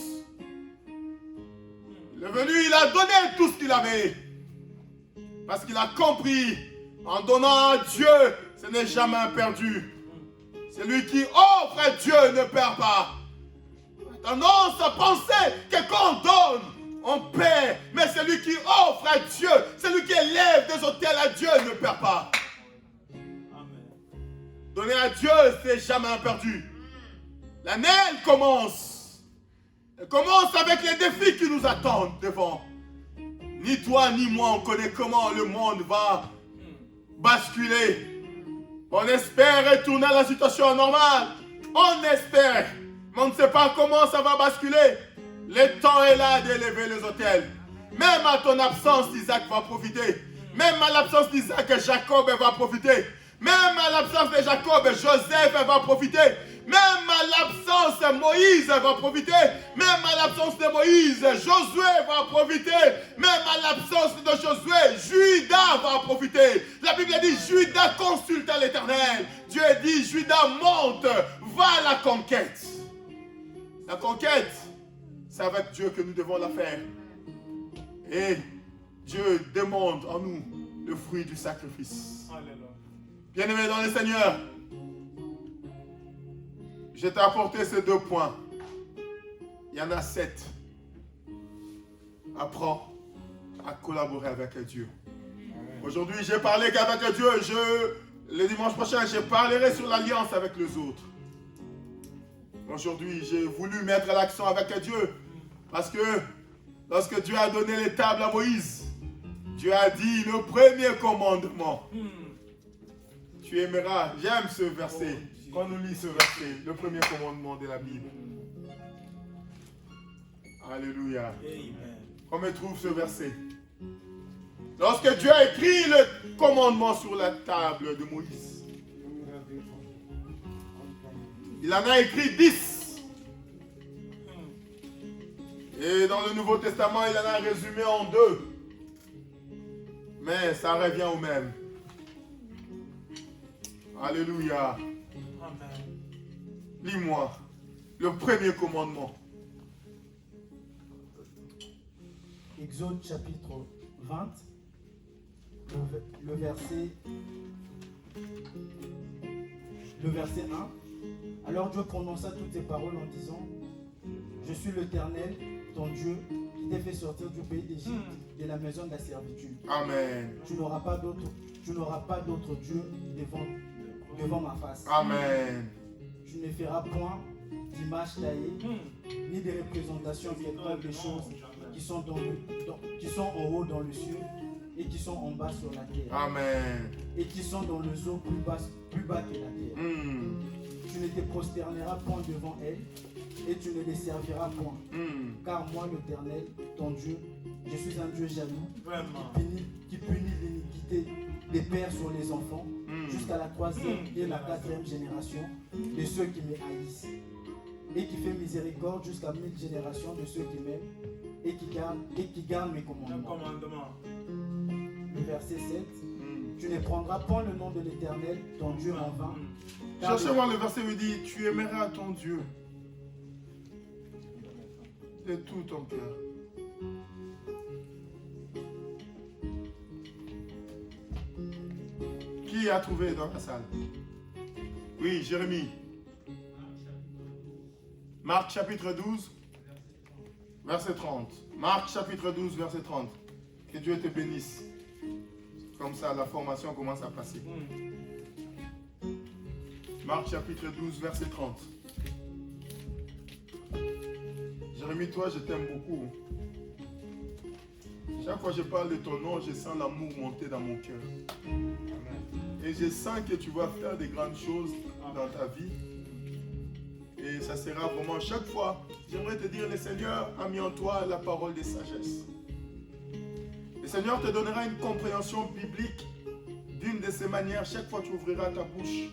Il est venu, il a donné tout ce qu'il avait. Parce qu'il a compris, en donnant à Dieu, ce n'est jamais perdu. Celui qui offre à Dieu ne perd pas. On a tendance à penser que quand on donne, on perd. Mais celui qui offre à Dieu, celui qui élève des autels à Dieu ne perd pas. Amen. Donner à Dieu, c'est jamais perdu. L'année, elle commence. Elle commence avec les défis qui nous attendent devant. Ni toi ni moi, on connaît comment le monde va basculer. On espère retourner à la situation normale. On espère. Mais on ne sait pas comment ça va basculer. Le temps est là d'élever les autels. Même à ton absence, Isaac va profiter. Même à l'absence d'Isaac, Jacob va profiter. Même à l'absence de Jacob, Joseph va profiter. Même à l'absence de Moïse va profiter. Même à l'absence de Moïse, Josué va profiter. Même à l'absence de Josué, Judas va profiter. La Bible dit, Judas consulte l'Éternel. Dieu dit, Judas monte, va à la conquête. La conquête, c'est avec Dieu que nous devons la faire. Et Dieu demande en nous le fruit du sacrifice. Bien-aimés dans le Seigneur, je t'ai apporté ces 2 points. Il y en a 7. Apprends à collaborer avec Dieu. Aujourd'hui, j'ai parlé qu'avec Dieu, le dimanche prochain, je parlerai sur l'alliance avec les autres. Aujourd'hui, j'ai voulu mettre l'accent avec Dieu parce que Lorsque Dieu a donné les tables à Moïse, Dieu a dit le premier commandement. Tu aimeras, j'aime ce verset, quand on lit ce verset, le premier commandement de la Bible. Alléluia. Comment trouve ce verset? Lorsque Dieu a écrit le commandement sur la table de Moïse, il en a écrit 10. Et dans le Nouveau Testament, il en a résumé en 2. Mais ça revient au même. Alléluia. Amen. Lis-moi le premier commandement. Exode chapitre 20, le verset 1. Alors Dieu prononça toutes ces paroles en disant: Je suis l'Éternel, ton Dieu, qui t'ai fait sortir du pays d'Égypte, de la maison de la servitude. Amen. Tu n'auras pas d'autre Dieu devant ma face. Amen. Tu ne feras point d'image taillée, ni de représentation quelconque des choses qui sont en haut dans le ciel et qui sont en bas sur la terre. Amen. Et qui sont dans le zoo plus bas que la terre. Tu ne te prosterneras point devant elles et tu ne les serviras point. Car moi, l'Éternel, ton Dieu, je suis un Dieu jaloux qui punit l'iniquité des pères sur les enfants jusqu'à la 3e et la 4e génération de ceux qui me haïssent, et qui fait miséricorde jusqu'à 1000 générations de ceux qui m'aiment et qui gardent mes commandements. Le verset 7. Tu ne prendras point le nom de l'Éternel, ton Dieu, en vain. Cherchez-moi le verset où il dit: Tu aimeras ton Dieu de tout ton cœur. Qui a trouvé dans la salle? Oui, Jérémie. Marc chapitre 12, verset 30. Marc chapitre 12, verset 30. Que Dieu te bénisse. Comme ça, la formation commence à passer. Marc chapitre 12, verset 30. Jérémie, toi, je t'aime beaucoup. Chaque fois que je parle de ton nom, je sens l'amour monter dans mon cœur. Et je sens que tu vas faire des grandes choses dans ta vie. Et ça sera vraiment chaque fois. J'aimerais te dire, le Seigneur a mis en toi la parole de sagesse. Le Seigneur te donnera une compréhension biblique d'une de ces manières. Chaque fois que tu ouvriras ta bouche,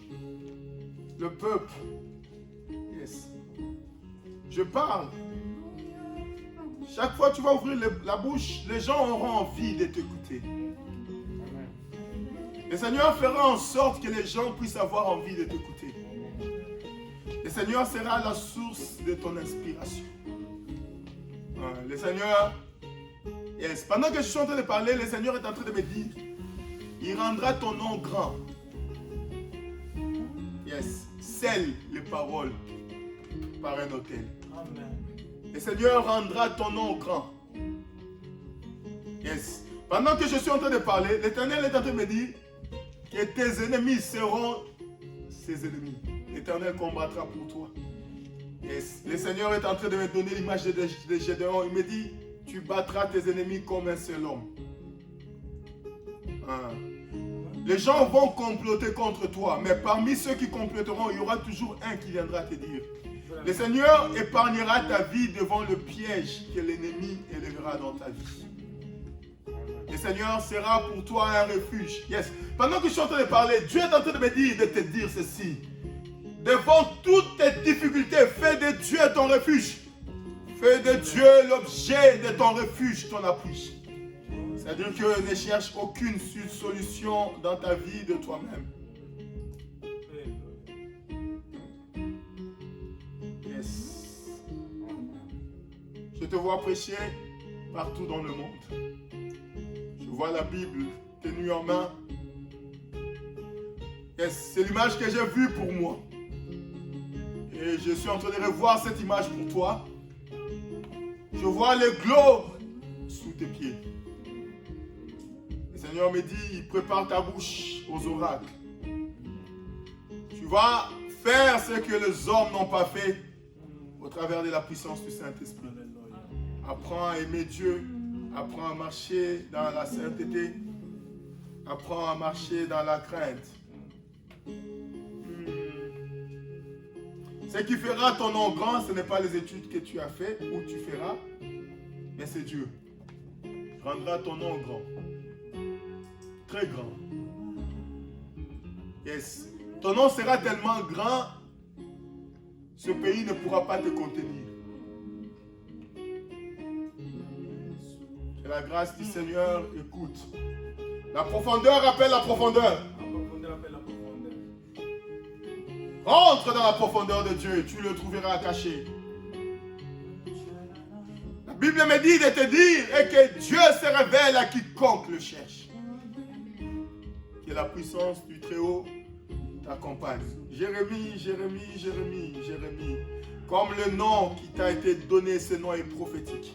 le peuple, yes, je parle. Chaque fois que tu vas ouvrir la bouche, les gens auront envie de t'écouter. Le Seigneur fera en sorte que les gens puissent avoir envie de t'écouter. Le Seigneur sera la source de ton inspiration. Le Seigneur, yes, pendant que je suis en train de parler, le Seigneur est en train de me dire, il rendra ton nom grand. Yes, scelle les paroles par un autel. Amen. Le Seigneur rendra ton nom grand. Yes. Pendant que je suis en train de parler, l'Éternel est en train de me dire que tes ennemis seront ses ennemis. L'Éternel combattra pour toi. Yes. Le Seigneur est en train de me donner l'image de Gédéon. Il me dit, tu battras tes ennemis comme un seul homme. Les gens vont comploter contre toi, mais parmi ceux qui comploteront, il y aura toujours un qui viendra te dire. Le Seigneur épargnera ta vie devant le piège que l'ennemi élèvera dans ta vie. Le Seigneur sera pour toi un refuge. Yes. Pendant que je suis en train de parler, Dieu est en train de te dire ceci. Devant toutes tes difficultés, fais de Dieu ton refuge. Fais de Dieu l'objet de ton refuge, ton appui. C'est-à-dire que ne cherche aucune solution dans ta vie de toi-même. Yes. Je te vois prêcher partout dans le monde. Je vois la Bible tenue en main. Yes, c'est l'image que j'ai vue pour moi. Et je suis en train de revoir cette image pour toi. Je vois le globe sous tes pieds. Le Seigneur me dit, prépare ta bouche aux oracles. Tu vas faire ce que les hommes n'ont pas fait au travers de la puissance du Saint-Esprit. Apprends à aimer Dieu. Apprends à marcher dans la sainteté. Apprends à marcher dans la crainte. Ce qui fera ton nom grand, ce n'est pas les études que tu as fait ou tu feras, mais c'est Dieu. Rendra ton nom grand. Très grand. Yes. Ton nom sera tellement grand, ce pays ne pourra pas te contenir. Que la grâce du Seigneur écoute. La profondeur appelle la profondeur. Rentre dans la profondeur de Dieu et tu le trouveras caché. La Bible me dit de te dire et que Dieu se révèle à quiconque le cherche. Que la puissance du Très-Haut t'accompagne. Jérémie, Jérémie, Jérémie, Jérémie. Comme le nom qui t'a été donné, ce nom est prophétique.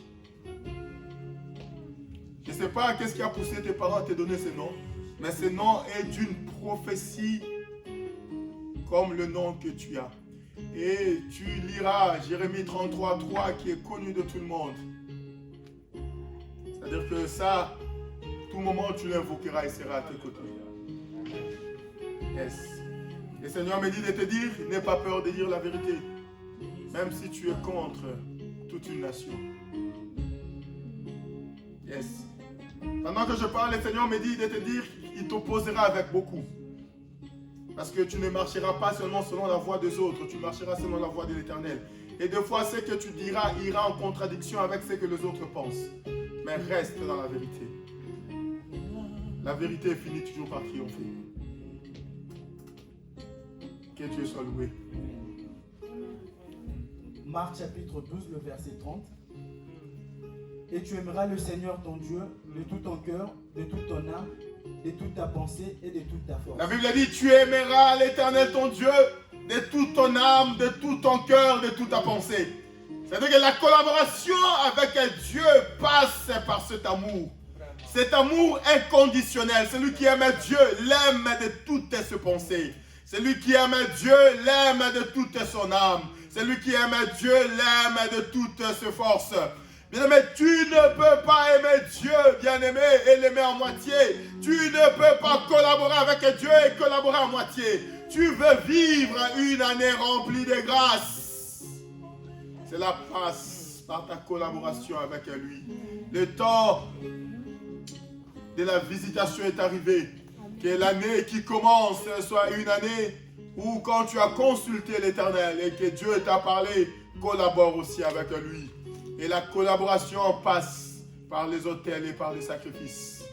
Je ne sais pas qu'est-ce qui a poussé tes parents à te donner ce nom, mais ce nom est d'une prophétie comme le nom que tu as. Et tu liras Jérémie 33:3 qui est connu de tout le monde. C'est-à-dire que ça, tout moment tu l'invoqueras et sera à tes côtés. Yes. Le Seigneur me dit de te dire, n'aie pas peur de dire la vérité, même si tu es contre toute une nation. Yes. Pendant que je parle, le Seigneur me dit de te dire, il t'opposera avec beaucoup. Parce que tu ne marcheras pas seulement selon la voie des autres, tu marcheras selon la voie de l'Éternel. Et des fois, ce que tu diras ira en contradiction avec ce que les autres pensent. Mais reste dans la vérité. La vérité finit toujours par triompher. Que Dieu soit loué. Marc chapitre 12, le verset 30. Et tu aimeras le Seigneur ton Dieu de tout ton cœur, de toute ton âme, de toute ta pensée et de toute ta force. La Bible dit, tu aimeras l'Éternel ton Dieu de toute ton âme, de tout ton cœur, de toute ta pensée. C'est-à-dire que la collaboration avec Dieu passe par cet amour. Cet amour inconditionnel. Celui qui aime Dieu l'aime de toutes ses pensées. Celui qui aime Dieu l'aime de toute son âme. Celui qui aime Dieu l'aime de toutes ses forces. Bien-aimé, tu ne peux pas aimer Dieu, bien-aimé, et l'aimer à moitié. Tu ne peux pas collaborer avec Dieu et collaborer à moitié. Tu veux vivre une année remplie de grâce. Cela passe par ta collaboration avec lui. Le temps de la visitation est arrivé. Que l'année qui commence soit une année où quand tu as consulté l'Éternel et que Dieu t'a parlé, collabore aussi avec lui. Et la collaboration passe par les autels et par les sacrifices.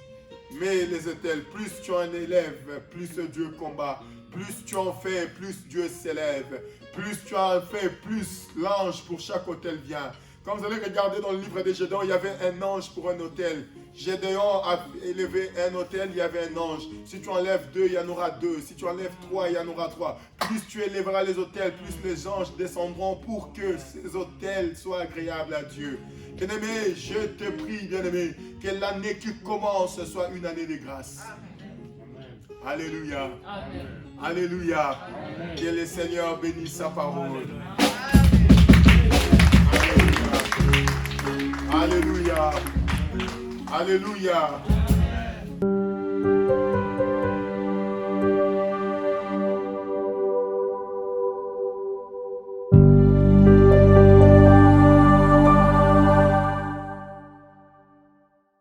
Mais les autels, plus tu en élèves, plus Dieu combat. Plus tu en fais, plus Dieu s'élève. Plus tu en fais, plus l'ange pour chaque autel vient. Quand vous allez regarder dans le livre de Gédéon, il y avait un ange pour un autel. Gédéon a élevé un autel, il y avait un ange. Si tu enlèves 2, il y en aura 2. Si tu enlèves 3, il y en aura 3. Plus tu élèveras les autels, plus les anges descendront pour que ces autels soient agréables à Dieu. Bien-aimé, je te prie, bien-aimé, que l'année qui commence soit une année de grâce. Alléluia. Amen. Alléluia. Amen. Que le Seigneur bénisse sa parole. Alléluia. Alléluia. Alléluia.